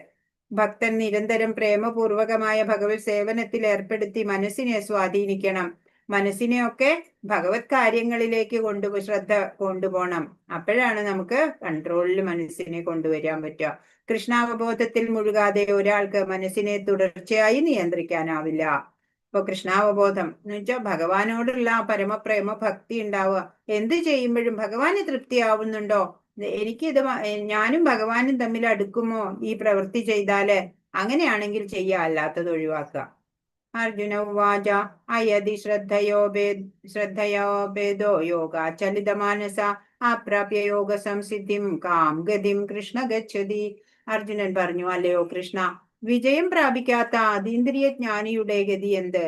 ഭക്തൻ നിരന്തരം പ്രേമപൂർവകമായ ഭഗവത് സേവനത്തിൽ ഏർപ്പെടുത്തി മനസ്സിനെ സ്വാധീനിക്കണം. മനസ്സിനെയൊക്കെ ഭഗവത് കാര്യങ്ങളിലേക്ക് ശ്രദ്ധ കൊണ്ടുപോകണം. അപ്പോഴാണ് നമുക്ക് കൺട്രോളിൽ മനസ്സിനെ കൊണ്ടുവരാൻ പറ്റുക. കൃഷ്ണാവബോധത്തിൽ മുഴുകാതെ ഒരാൾക്ക് മനസ്സിനെ തുടർച്ചയായി നിയന്ത്രിക്കാനാവില്ല. ഇപ്പൊ കൃഷ്ണാവബോധം എന്ന് വെച്ചാൽ ഭഗവാനോടുള്ള പരമപ്രേമ ഭക്തി ഉണ്ടാവുക. എന്ത് ചെയ്യുമ്പോഴും ഭഗവാന് തൃപ്തിയാവുന്നുണ്ടോ, ഞാനും ഭഗവാനും തമ്മിൽ അടുക്കുമോ ഈ പ്രവൃത്തി ചെയ്താല്, അങ്ങനെയാണെങ്കിൽ ചെയ്യുക, അല്ലാത്തത് ഒഴിവാക്കുക. അർജുന ഉവാച അയതി ശ്രദ്ധയോ ഭേദോ യോഗാചലിത മാനസ അപ്രാപ്യ യോഗ സംസിദ്ധിം കാം ഗതിം കൃഷ്ണ ഗച്ഛതി. അർജുനൻ പറഞ്ഞു, അല്ലയോ കൃഷ്ണ, വിജയം പ്രാപിക്കാത്ത അതീന്ദ്രിയ ജ്ഞാനിയുടെ ഗതി എന്ത്?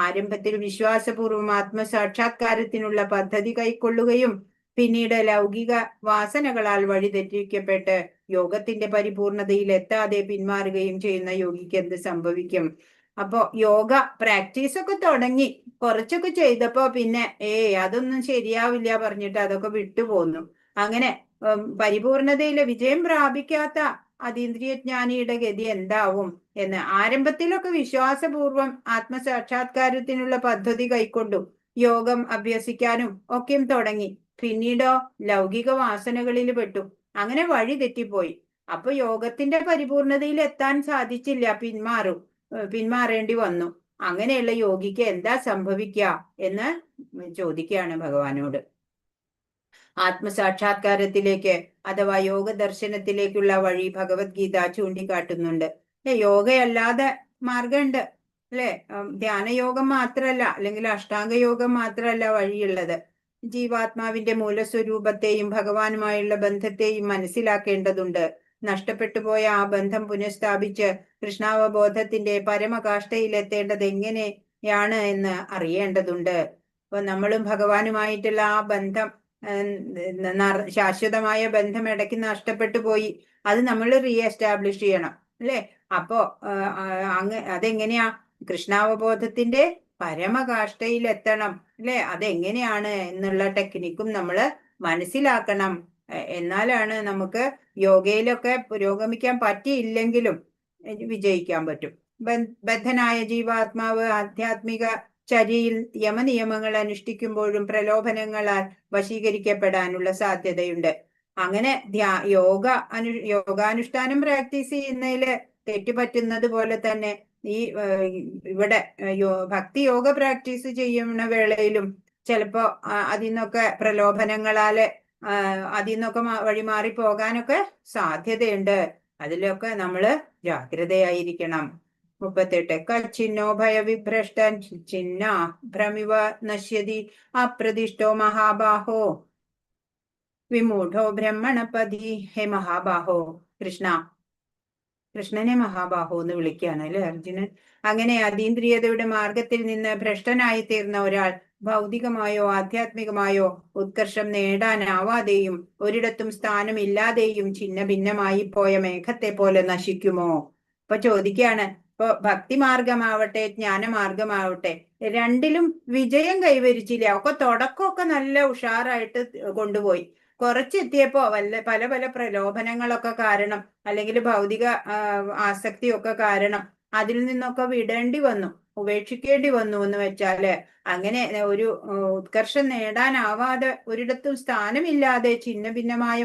ആരംഭത്തിൽ വിശ്വാസപൂർവം ആത്മസാക്ഷാത്കാരത്തിനുള്ള പദ്ധതി കൈക്കൊള്ളുകയും പിന്നീട് ലൗകിക വാസനകളാൽ വഴിതെറ്റിക്കപ്പെട്ട് യോഗത്തിന്റെ പരിപൂർണതയിൽ എത്താതെ പിന്മാറുകയും ചെയ്യുന്ന യോഗിക്ക് എന്ത് സംഭവിക്കും? അപ്പോ യോഗ പ്രാക്ടീസ് ഒക്കെ തുടങ്ങി, കുറച്ചൊക്കെ ചെയ്തപ്പോ പിന്നെ അതൊന്നും ശരിയാവില്ല പറഞ്ഞിട്ട് അതൊക്കെ വിട്ടുപോന്നു. അങ്ങനെ പരിപൂർണതയിലെ വിജയം പ്രാപിക്കാത്ത അതീന്ദ്രിയ ജ്ഞാനിയുടെ ഗതി എന്താവും എന്ന്. ആരംഭത്തിലൊക്കെ വിശ്വാസപൂർവം ആത്മസാക്ഷാത്കാരത്തിനുള്ള പദ്ധതി കൈക്കൊണ്ടു യോഗം അഭ്യസിക്കാനും ഒക്കെയും തുടങ്ങി. പിന്നീടോ ലൗകിക വാസനകളിൽ പെട്ടു, അങ്ങനെ വഴി തെറ്റിപ്പോയി. അപ്പൊ യോഗത്തിന്റെ പരിപൂർണതയിൽ എത്താൻ സാധിച്ചില്ല, പിന്മാറേണ്ടി വന്നു. അങ്ങനെയുള്ള യോഗിക്ക് എന്താ സംഭവിക്കുക എന്ന് ചോദിക്കുകയാണ് ഭഗവാനോട്. ആത്മസാക്ഷാത്കാരത്തിലേക്ക് അഥവാ യോഗ ദർശനത്തിലേക്കുള്ള വഴി ഭഗവത്ഗീത ചൂണ്ടിക്കാട്ടുന്നുണ്ട്. യോഗയല്ലാതെ മാർഗമുണ്ട് അല്ലെ. ധ്യാനയോഗം മാത്രല്ല, അല്ലെങ്കിൽ അഷ്ടാംഗ യോഗം മാത്രല്ല വഴിയുള്ളത്. ജീവാത്മാവിന്റെ മൂലസ്വരൂപത്തെയും ഭഗവാനുമായുള്ള ബന്ധത്തെയും മനസ്സിലാക്കേണ്ടതുണ്ട്. നഷ്ടപ്പെട്ടു പോയ ആ ബന്ധം പുനഃസ്ഥാപിച്ച് കൃഷ്ണാവബോധത്തിന്റെ പരമകാഷ്ഠയിലെത്തേണ്ടത് എങ്ങനെയാണ് എന്ന് അറിയേണ്ടതുണ്ട്. അപ്പൊ നമ്മളും ഭഗവാനുമായിട്ടുള്ള ആ ബന്ധം ശാശ്വതമായ ബന്ധം ഇടയ്ക്ക് നഷ്ടപ്പെട്ടു പോയി. അത് നമ്മൾ റീഎസ്റ്റാബ്ലിഷ് ചെയ്യണം അല്ലെ. അപ്പോ അതെങ്ങനെയാ? കൃഷ്ണാവബോധത്തിന്റെ പരമകാഷ്ഠയിലെത്തണം അല്ലെ. അതെങ്ങനെയാണ് എന്നുള്ള ടെക്നിക്കും നമ്മൾ മനസ്സിലാക്കണം. എന്നാലാണ് നമുക്ക് യോഗയിലൊക്കെ പുരോഗമിക്കാൻ പറ്റിയില്ലെങ്കിലും വിജയിക്കാൻ പറ്റും. ബദ്ധനായ ജീവാത്മാവ് ആധ്യാത്മിക ചര്യയിൽ യമനിയമങ്ങൾ അനുഷ്ഠിക്കുമ്പോഴും പ്രലോഭനങ്ങളാൽ വശീകരിക്കപ്പെടാനുള്ള സാധ്യതയുണ്ട്. അങ്ങനെ യോഗാനുഷ്ഠാനം പ്രാക്ടീസ് ചെയ്യുന്നതില് തെറ്റുപറ്റുന്നത് പോലെ തന്നെ ഈ ഇവിടെ ഭക്തി യോഗ പ്രാക്ടീസ് ചെയ്യുന്ന വേളയിലും ചിലപ്പോ അതിൽ നിന്നൊക്കെ പ്രലോഭനങ്ങളാല് അതിൽ നിന്നൊക്കെ വഴിമാറി പോകാനൊക്കെ സാധ്യതയുണ്ട്. അതിലൊക്കെ നമ്മള് ജാഗ്രതയായിരിക്കണം. 38 കച്ചിന്നോ ഭയവിഭ്രഷ്ടൻ ചിന്ന ഭ്രമിവ നശ്യതി അപ്രതിഷ്ഠോ മഹാബാഹോ വിമൂഢോ ബ്രഹ്മണപതി. ഹേ മഹാബാഹോ, കൃഷ്ണനെ മഹാബാഹോ എന്ന് വിളിക്കുകയാണ് അല്ലെ അർജുനൻ. അങ്ങനെ അതീന്ദ്രിയതയുടെ മാർഗത്തിൽ നിന്ന് ഭ്രഷ്ടനായി തീർന്ന ഒരാൾ ഭൗതികമായോ ആധ്യാത്മികമായോ ഉത്കർഷം നേടാനാവാതെയും ഒരിടത്തും സ്ഥാനമില്ലാതെയും ഛിന്ന ഭിന്നമായി പോയ മേഘത്തെ പോലെ നശിക്കുമോ? ഇപ്പൊ ചോദിക്കുകയാണ്, ഇപ്പൊ ഭക്തിമാർഗമാവട്ടെ ജ്ഞാനമാർഗമാവട്ടെ രണ്ടിലും വിജയം കൈവരിച്ചില്ല. ഒക്കെ തുടക്കമൊക്കെ നല്ല ഉഷാറായിട്ട് കൊണ്ടുപോയി. കുറച്ചെത്തിയപ്പോ പല പല പ്രലോഭനങ്ങളൊക്കെ കാരണം അല്ലെങ്കിൽ ഭൗതിക ആസക്തിയൊക്കെ കാരണം അതിൽ നിന്നൊക്കെ വിടേണ്ടി വന്നു, ഉപേക്ഷിക്കേണ്ടി വന്നു എന്ന് വെച്ചാല് അങ്ങനെ ഒരു ഉത്കർഷം നേടാനാവാതെ ഒരിടത്തും സ്ഥാനമില്ലാതെ ഛിന്ന ഭിന്നമായ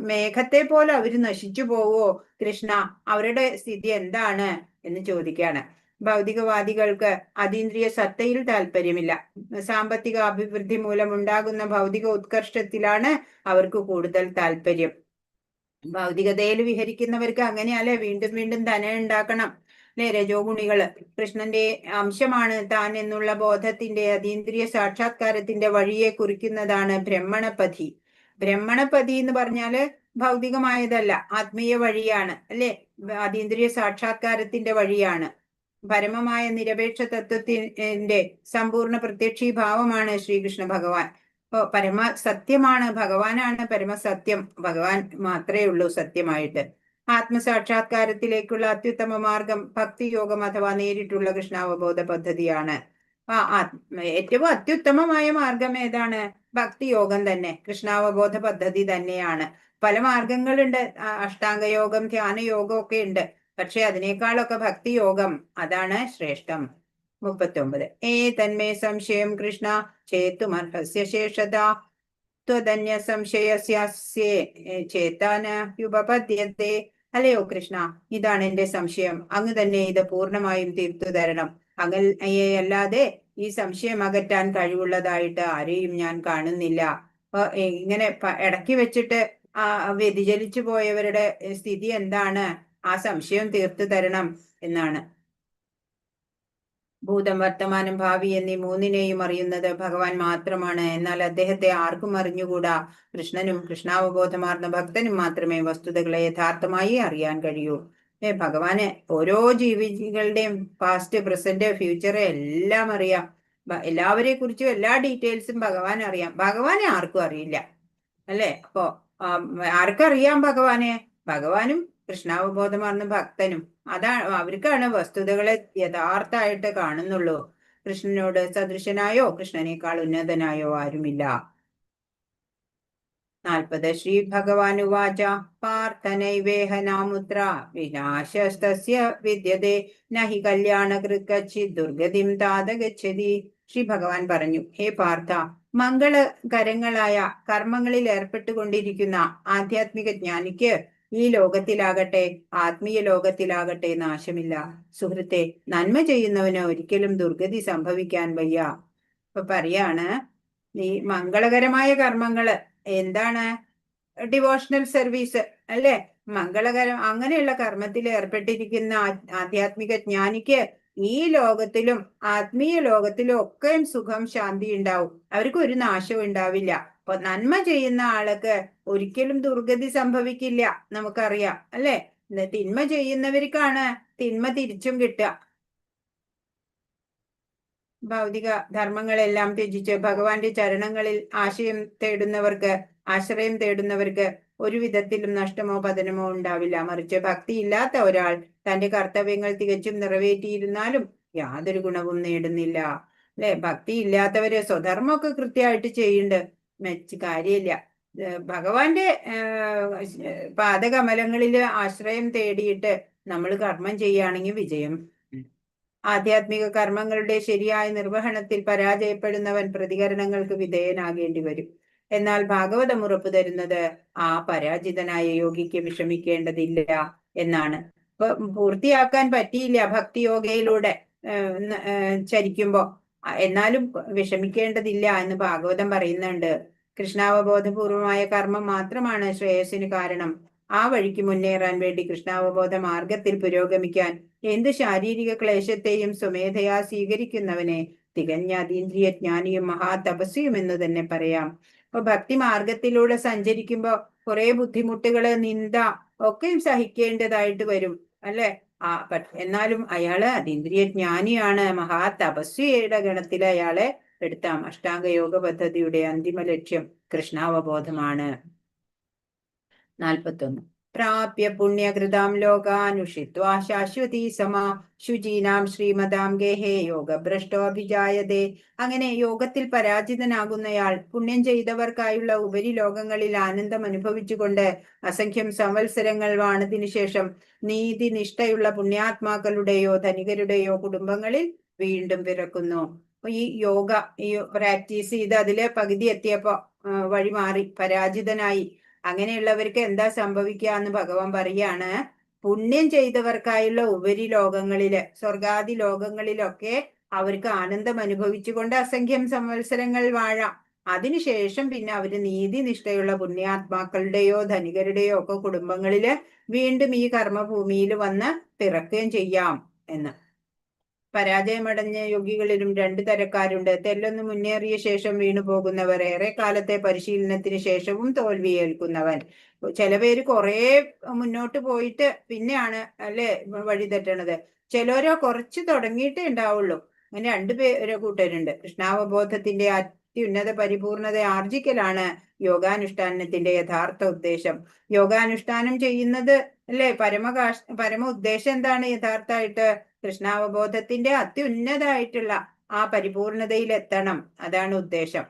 മേഘത്തെ പോലെ അവര് നശിച്ചു പോവോ കൃഷ്ണ? അവരുടെ സ്ഥിതി എന്താണ് എന്ന് ചോദിക്കുകയാണ്. ഭൗതികവാദികൾക്ക് അതീന്ദ്രിയ സത്തയിൽ താല്പര്യമില്ല. സാമ്പത്തിക അഭിവൃദ്ധി മൂലമുണ്ടാകുന്ന ഭൗതിക ഉത്കർഷത്തിലാണ് അവർക്ക് കൂടുതൽ താല്പര്യം. ഭൗതികതയിൽ വിഹരിക്കുന്നവർക്ക് അങ്ങനെയല്ലേ, വീണ്ടും വീണ്ടും ധനം ഉണ്ടാക്കണം അല്ലെ. രജോഗുണികള് കൃഷ്ണന്റെ അംശമാണ് താൻ എന്നുള്ള ബോധത്തിന്റെ അതീന്ദ്രിയ സാക്ഷാത്കാരത്തിന്റെ വഴിയെ കുറിക്കുന്നതാണ് ബ്രഹ്മണപഥി. ബ്രഹ്മണപഥി എന്ന് പറഞ്ഞാല് ഭൗതികമായതല്ല, ആത്മീയ വഴിയാണ് അല്ലെ. അതീന്ദ്രിയ സാക്ഷാത്കാരത്തിന്റെ വഴിയാണ്. പരമമായ നിരപേക്ഷ തത്വത്തിന്റെ സമ്പൂർണ്ണ പ്രത്യക്ഷീഭാവമാണ് ശ്രീകൃഷ്ണ ഭഗവാൻ. ഇപ്പൊ പരമസത്യമാണ്, ഭഗവാനാണ് പരമസത്യം. ഭഗവാൻ മാത്രമേ ഉള്ളൂ സത്യമായിട്ട്. ആത്മസാക്ഷാത്കാരത്തിലേക്കുള്ള അത്യുത്തമ മാർഗം ഭക്തിയോഗം അഥവാ നേരിട്ടുള്ള കൃഷ്ണാവബോധ പദ്ധതിയാണ്. ഏറ്റവും അത്യുത്തമമായ മാർഗം ഏതാണ്? ഭക്തിയോഗം തന്നെ, കൃഷ്ണാവബോധ പദ്ധതി തന്നെയാണ്. പല മാർഗങ്ങളുണ്ട്, അഷ്ടാംഗയോഗം, ധ്യാനയോഗം ഒക്കെ ഉണ്ട്. പക്ഷെ അതിനേക്കാളൊക്കെ ഭക്തിയോഗം അതാണ് ശ്രേഷ്ഠം. 39 തന്മേ സംശയം കൃഷ്ണ ചേത്തുമർഹസ്യ ശേഷത ത്വദന്യ സംശയസ്യാസ്യേ ചേതാന ഉപപദ്യത്തെ. അല്ലയോ കൃഷ്ണ, ഇതാണ് എന്റെ സംശയം. അങ്ങ് തന്നെ ഇത് പൂർണ്ണമായും തീർത്തു തരണം. അല്ലാതെ ഈ സംശയം അകറ്റാൻ കഴിവുള്ളതായിട്ട് ആരെയും ഞാൻ കാണുന്നില്ല. ഇങ്ങനെ ഇടയ്ക്ക് വെച്ചിട്ട് വ്യതിചലിച്ചു പോയവരുടെ സ്ഥിതി എന്താണ്? ആ സംശയം തീർത്തു തരണം എന്നാണ്. ഭൂതം, വർത്തമാനം, ഭാവി എന്നീ മൂന്നിനെയും അറിയുന്നത് ഭഗവാൻ മാത്രമാണ്. എന്നാൽ അദ്ദേഹത്തെ ആർക്കും അറിഞ്ഞുകൂടാ. കൃഷ്ണനും കൃഷ്ണാവബോധമാർന്ന ഭക്തനും മാത്രമേ വസ്തുതകളെ യഥാർത്ഥമായി അറിയാൻ കഴിയൂ. ഭഗവാന് ഓരോ ജീവികളുടെയും പാസ്റ്റ്, പ്രസന്റ്, ഫ്യൂച്ചർ എല്ലാം അറിയാം. എല്ലാവരെ കുറിച്ചും എല്ലാ ഡീറ്റെയിൽസും ഭഗവാൻ അറിയാം. ഭഗവാനെ ആർക്കും അറിയില്ല അല്ലെ. അപ്പോ ആർക്കറിയാം ഭഗവാനെ? ഭഗവാനും കൃഷ്ണാവബോധമാർന്ന ഭക്തനും. അവർക്കാണ് വസ്തുതകളെ യഥാർത്ഥമായിട്ട് കാണുന്നുള്ളൂ. കൃഷ്ണനോട് സദൃശനായോ കൃഷ്ണനേക്കാൾ ഉന്നതനായോ ആരുമില്ല. 40 ശ്രീ ഭഗവാനുവാച പാർത്ഥനൈവേഹ നാമുത്ര വിനാശസ്തസ്യ വിദ്യതേ നഹി കല്യാണകൃത് ദുർഗതിം താത ഗച്ഛതി. ശ്രീ ഭഗവാൻ പറഞ്ഞു, ഹേ പാർത്ഥ, മംഗളകരങ്ങളായ കർമ്മങ്ങളിൽ ഏർപ്പെട്ടുകൊണ്ടിരിക്കുന്ന ആധ്യാത്മിക ജ്ഞാനിക്ക് ഈ ലോകത്തിലാകട്ടെ ആത്മീയ ലോകത്തിലാകട്ടെ നാശമില്ല. സുഹൃത്തെ, നന്മ ചെയ്യുന്നവന് ഒരിക്കലും ദുർഗതി സംഭവിക്കാൻ വയ്യ. ഇപ്പൊ പറയാണ്, ഈ മംഗളകരമായ കർമ്മങ്ങള് എന്താണ്? ഡിവോഷണൽ സർവീസ് അല്ലെ. മംഗളകരം അങ്ങനെയുള്ള കർമ്മത്തിൽ ഏർപ്പെട്ടിരിക്കുന്ന ആധ്യാത്മിക ജ്ഞാനിക്ക് ഈ ലോകത്തിലും ആത്മീയ ലോകത്തിലും ഒക്കെ സുഖം, ശാന്തി ഉണ്ടാവും. അവർക്ക് ഒരു നാശവും ഉണ്ടാവില്ല. അപ്പൊ നന്മ ചെയ്യുന്ന ആൾക്ക് ഒരിക്കലും ദുർഗതി സംഭവിക്കില്ല, നമുക്കറിയാം അല്ലെ. തിന്മ ചെയ്യുന്നവർക്കാണ് തിന്മ തിരിച്ചും കിട്ടുക. ഭൗതിക ധർമ്മങ്ങളെല്ലാം ത്യജിച്ച് ഭഗവാന്റെ ചരണങ്ങളിൽ ആശ്രയം തേടുന്നവർക്ക് ഒരു വിധത്തിലും നഷ്ടമോ പതനമോ ഉണ്ടാവില്ല. മറിച്ച് ഭക്തി ഇല്ലാത്ത ഒരാൾ തന്റെ കർത്തവ്യങ്ങൾ തികച്ചും നിറവേറ്റിയിരുന്നാലും യാതൊരു ഗുണവും നേടുന്നില്ല അല്ലെ. ഭക്തി ഇല്ലാത്തവര് സ്വധർമ്മമൊക്കെ കൃത്യമായിട്ട് ചെയ്യുന്നുണ്ട്, കാര്യമില്ല. ഭഗവാന്റെ പാദകമലങ്ങളിൽ ആശ്രയം തേടിയിട്ട് നമ്മൾ കർമ്മം ചെയ്യുകയാണെങ്കിൽ വിജയം. ആധ്യാത്മിക കർമ്മങ്ങളുടെ ശരിയായ നിർവഹണത്തിൽ പരാജയപ്പെടുന്നവൻ പ്രതികരണങ്ങൾക്ക് വിധേയനാകേണ്ടി വരും. എന്നാൽ ഭാഗവതം ഉറപ്പു തരുന്നത് ആ പരാജിതനായ യോഗിക്ക് വിഷമിക്കേണ്ടതില്ല എന്നാണ്. ഇപ്പൊ പൂർത്തിയാക്കാൻ പറ്റിയില്ല ഭക്തിയോഗയിലൂടെ ചരിക്കുമ്പോ, എന്നാലും വിഷമിക്കേണ്ടതില്ല എന്ന് ഭാഗവതം പറയുന്നുണ്ട്. കൃഷ്ണാവബോധപൂർവമായ കർമ്മം മാത്രമാണ് ശ്രേയസ്സിന് കാരണം. ആ വഴിക്ക് മുന്നേറാൻ വേണ്ടി കൃഷ്ണാവബോധ മാർഗത്തിൽ പുരോഗമിക്കാൻ എന്ത് ശാരീരിക ക്ലേശത്തെയും സ്വമേധയാ സ്വീകരിക്കുന്നവനെ തികഞ്ഞ അതീന്ദ്രിയ ജ്ഞാനിയും മഹാതപസ്വിയും എന്ന് തന്നെ പറയാം. അപ്പൊ ഭക്തി മാർഗത്തിലൂടെ സഞ്ചരിക്കുമ്പോ കുറെ ബുദ്ധിമുട്ടുകള്, നിന്ദ ഒക്കെയും സഹിക്കേണ്ടതായിട്ട് വരും അല്ലെ. എന്നാലും അയാള് അതീന്ദ്രിയ ജ്ഞാനിയാണ്, മഹാതപസ്വിയുടെ ഗണത്തിൽ അയാളെ എടുത്താം. അഷ്ടാംഗ യോഗ പദ്ധതിയുടെ അന്തിമ ലക്ഷ്യം കൃഷ്ണാവബോധമാണ്. 41 പ്രാപ്യ പുണ്യകൃതാം ലോകാനുഷിത്വാ ശാശ്വതീ സമാ ശുചീനാം ശ്രീമതാം ഗേഹേ യോഗഭ്രഷ്ടോഭിജായതേ. അങ്ങനെ യോഗത്തിൽ പരാജിതനാകുന്നയാൾ പുണ്യം ചെയ്തവർക്കായുള്ള ഉപരിലോകങ്ങളിൽ ആനന്ദം അനുഭവിച്ചുകൊണ്ട് അസംഖ്യം സംവത്സരങ്ങൾ വാണതിനു ശേഷം നീതിനിഷ്ഠയുള്ള പുണ്യാത്മാക്കളുടെയോ ധനികരുടെയോ കുടുംബങ്ങളിൽ വീണ്ടും പിറക്കുന്നു. ഈ യോഗ പ്രാക്ടീസ് ചെയ്ത് അതില് പകുതി എത്തിയപ്പോ വഴിമാറി പരാജിതനായി. അങ്ങനെയുള്ളവർക്ക് എന്താ സംഭവിക്കുക എന്ന് ഭഗവാൻ പറയാണ്. പുണ്യം ചെയ്തവർക്കായുള്ള ഉപരി ലോകങ്ങളില്, സ്വർഗാദി ലോകങ്ങളിലൊക്കെ അവർക്ക് ആനന്ദം അനുഭവിച്ചുകൊണ്ട് അസംഖ്യം സംവത്സരങ്ങൾ വാഴാം. അതിനുശേഷം പിന്നെ അവര് നീതിനിഷ്ഠയുള്ള പുണ്യാത്മാക്കളുടെയോ ധനികരുടെയോ ഒക്കെ കുടുംബങ്ങളില് വീണ്ടും ഈ കർമ്മഭൂമിയിൽ വന്ന് പിറക്കുകയും ചെയ്യാം എന്ന്. പരാജയമടഞ്ഞ യോഗികളിലും 2 തരക്കാരുണ്ട്. തെല്ലൊന്ന് മുന്നേറിയ ശേഷം വീണു പോകുന്നവർ, ഏറെ കാലത്തെ പരിശീലനത്തിന് ശേഷവും തോൽവിയേൽക്കുന്നവൻ. ചില പേര് കുറെ മുന്നോട്ട് പോയിട്ട് പിന്നെയാണ് അല്ലെ വഴിതെറ്റണത്. ചിലരോ കുറച്ച് തുടങ്ങിയിട്ടേ ഉണ്ടാവുള്ളൂ. അങ്ങനെ 2 കൂട്ടരുണ്ട്. കൃഷ്ണാവബോധത്തിന്റെ അത്യുന്നത പരിപൂർണത ആർജിക്കലാണ് യോഗാനുഷ്ഠാനത്തിന്റെ യഥാർത്ഥ ഉദ്ദേശം. യോഗാനുഷ്ഠാനം ചെയ്യുന്നത് അല്ലെ പരമ ഉദ്ദേശം എന്താണ്? യഥാർത്ഥമായിട്ട് കൃഷ്ണാവബോധത്തിന്റെ അത്യുന്നതായിട്ടുള്ള ആ പരിപൂർണതയിൽ എത്തണം, അതാണ് ഉദ്ദേശം.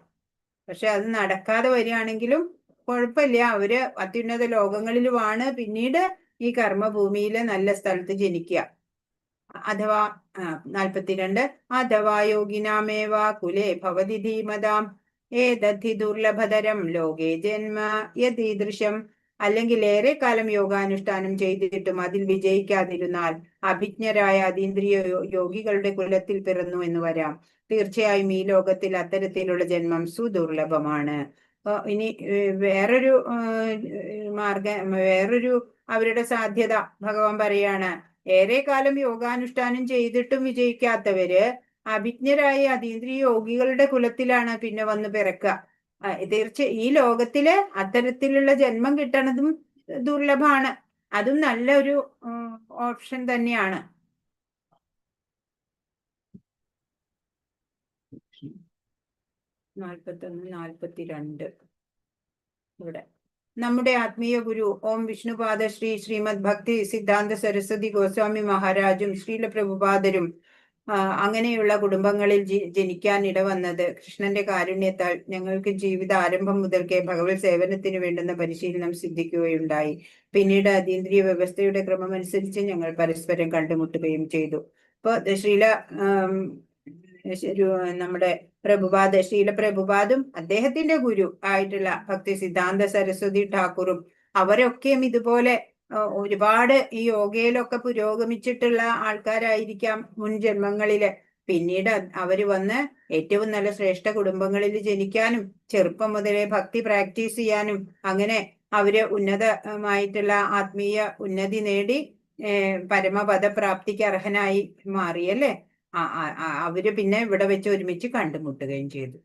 പക്ഷെ അത് നടക്കാതെ വരികയാണെങ്കിലും കുഴപ്പമില്ല, അവര് അത്യുന്നത ലോകങ്ങളിലുമാണ് പിന്നീട് ഈ കർമ്മഭൂമിയിലെ നല്ല സ്ഥലത്ത് ജനിക്കുക. അഥവാ 42 അഥവാ യോഗിനാമേവ കുലേ ഭവതി ധീമതാം ഏതദ്ധി ദുർലഭതരം ലോകേ ജന്മ യദീദൃശം. അല്ലെങ്കിൽ ഏറെ കാലം യോഗാനുഷ്ഠാനം ചെയ്തിട്ടും അതിൽ വിജയിക്കാതിരുന്നാൽ അഭിജ്ഞരായ അതീന്ദ്രിയ യോഗികളുടെ കുലത്തിൽ പിറന്നു എന്ന് വരാം. തീർച്ചയായും ഈ ലോകത്തിൽ അത്തരത്തിലുള്ള ജന്മം സുദുർലഭമാണ്. ഇനി വേറൊരു അവരുടെ സാധ്യത ഭഗവാൻ പറയാണ്. ഏറെ കാലം യോഗാനുഷ്ഠാനം ചെയ്തിട്ടും വിജയിക്കാത്തവര് അഭിജ്ഞരായ അതീന്ദ്രിയ യോഗികളുടെ കുലത്തിലാണ് പിന്നെ വന്ന് പിറക്കുക. ഈ ലോകത്തില് അത്തരത്തിലുള്ള ജന്മം കിട്ടണതും ദുർലഭമാണ്. അതും നല്ലൊരു ഓപ്ഷൻ തന്നെയാണ്. നാൽപ്പത്തൊന്ന് 42 ഇവിടെ നമ്മുടെ ആത്മീയ ഗുരു ഓം വിഷ്ണുപാദ ശ്രീമദ് ഭക്തി സിദ്ധാന്ത സരസ്വതി ഗോസ്വാമി മഹാരാജും ശ്രീല പ്രഭുപാദരും അങ്ങനെയുള്ള കുടുംബങ്ങളിൽ ജനിക്കാൻ ഇടവന്നത് കൃഷ്ണന്റെ കാരുണ്യത്താൽ ഞങ്ങൾക്ക് ജീവിത ആരംഭം മുതൽക്കേ ഭഗവത് സേവനത്തിന് വേണ്ടുന്ന പരിശീലനം സിദ്ധിക്കുകയുണ്ടായി. പിന്നീട് അതീന്ദ്രിയ വ്യവസ്ഥയുടെ ക്രമമനുസരിച്ച് ഞങ്ങൾ പരസ്പരം കണ്ടുമുട്ടുകയും ചെയ്തു. ഇപ്പൊ നമ്മുടെ ശീല പ്രഭുപാദും അദ്ദേഹത്തിന്റെ ഗുരു ആയിട്ടുള്ള ഭക്തി സിദ്ധാന്ത സരസ്വതി ഠാക്കൂറും അവരൊക്കെയും ഇതുപോലെ ഒരുപാട് ഈ യോഗയിലൊക്കെ പുരോഗമിച്ചിട്ടുള്ള ആൾക്കാരായിരിക്കാം മുൻ ജന്മങ്ങളില്. പിന്നീട് അവര് വന്ന് ഏറ്റവും നല്ല ശ്രേഷ്ഠ കുടുംബങ്ങളിൽ ജനിക്കാനും ചെറുപ്പം മുതലേ ഭക്തി പ്രാക്ടീസ് ചെയ്യാനും അങ്ങനെ അവര് ഉന്നതമായിട്ടുള്ള ആത്മീയ ഉന്നതി നേടി പരമപദപ്രാപ്തിക്ക് അർഹനായി മാറിയല്ലേ. അവര് പിന്നെ ഇവിടെ വെച്ച് ഒരുമിച്ച് കണ്ടുമുട്ടുകയും ചെയ്തു.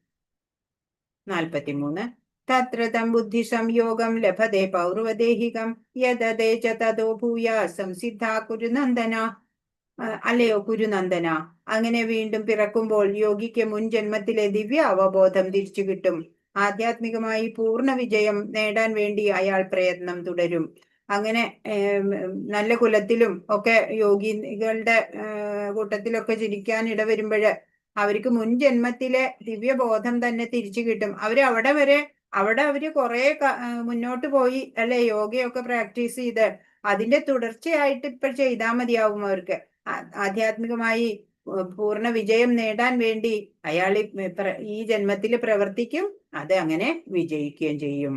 43 തത്ര തം ബുദ്ധി സംയോഗം ലഭതേ പൗർവദേഹികം യതതേ ച തതോ ഭൂയ സംസിദ്ധാ കുരുനന്ദന. അല്ലയോ കുരുനന്ദന, അങ്ങനെ വീണ്ടും പിറക്കുമ്പോൾ യോഗിക്ക് മുൻ ജന്മത്തിലെ ദിവ്യ അവബോധം തിരിച്ചു കിട്ടും. ആധ്യാത്മികമായി പൂർണ്ണ വിജയം നേടാൻ വേണ്ടി അയാൾ പ്രയത്നം തുടരും. അങ്ങനെ നല്ല കുലത്തിലും ഒക്കെ യോഗികളുടെ കൂട്ടത്തിലൊക്കെ ജനിക്കാൻ ഇടവരുമ്പോഴ് അവർക്ക് മുൻ ജന്മത്തിലെ ദിവ്യബോധം തന്നെ തിരിച്ചു കിട്ടും. അവിടെ അവര് കുറെ മുന്നോട്ട് പോയി അല്ലെ, യോഗയൊക്കെ പ്രാക്ടീസ് ചെയ്ത് അതിന്റെ തുടർച്ചയായിട്ട് ഇപ്പൊ ചെയ്താൽ മതിയാവും അവർക്ക്. ആധ്യാത്മികമായി പൂർണ്ണ വിജയം നേടാൻ വേണ്ടി അയാൾ ഈ ജന്മത്തിൽ പ്രവർത്തിക്കും, അത് അങ്ങനെ വിജയിക്കുകയും ചെയ്യും.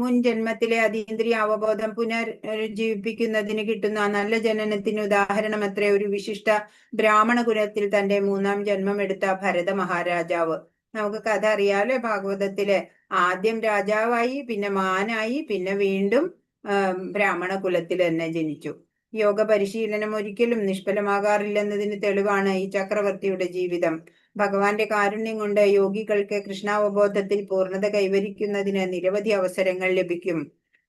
മുൻ ജന്മത്തിലെ അതീന്ദ്രിയ അവബോധം പുനരുജ്ജീവിപ്പിക്കുന്നതിന് കിട്ടുന്ന നല്ല ജനനത്തിന് ഉദാഹരണം അത്ര ഒരു വിശിഷ്ട ബ്രാഹ്മണ കുലത്തിൽ തന്റെ 3-ാം ജന്മം എടുത്ത ഭരത മഹാരാജാവ്. നമുക്ക് കഥ അറിയാലോ, ഭാഗവതത്തില് ആദ്യം രാജാവായി, പിന്നെ മാനായി, പിന്നെ വീണ്ടും ബ്രാഹ്മണ കുലത്തിൽ തന്നെ ജനിച്ചു. യോഗ പരിശീലനം ഒരിക്കലും നിഷ്ഫലമാകാറില്ലെന്നതിന് തെളിവാണ് ഈ ചക്രവർത്തിയുടെ ജീവിതം. ഭഗവാന്റെ കാരുണ്യം കൊണ്ട് യോഗികൾക്ക് കൃഷ്ണാവബോധത്തിൽ പൂർണ്ണത കൈവരിക്കുന്നതിന് നിരവധി അവസരങ്ങൾ ലഭിക്കും.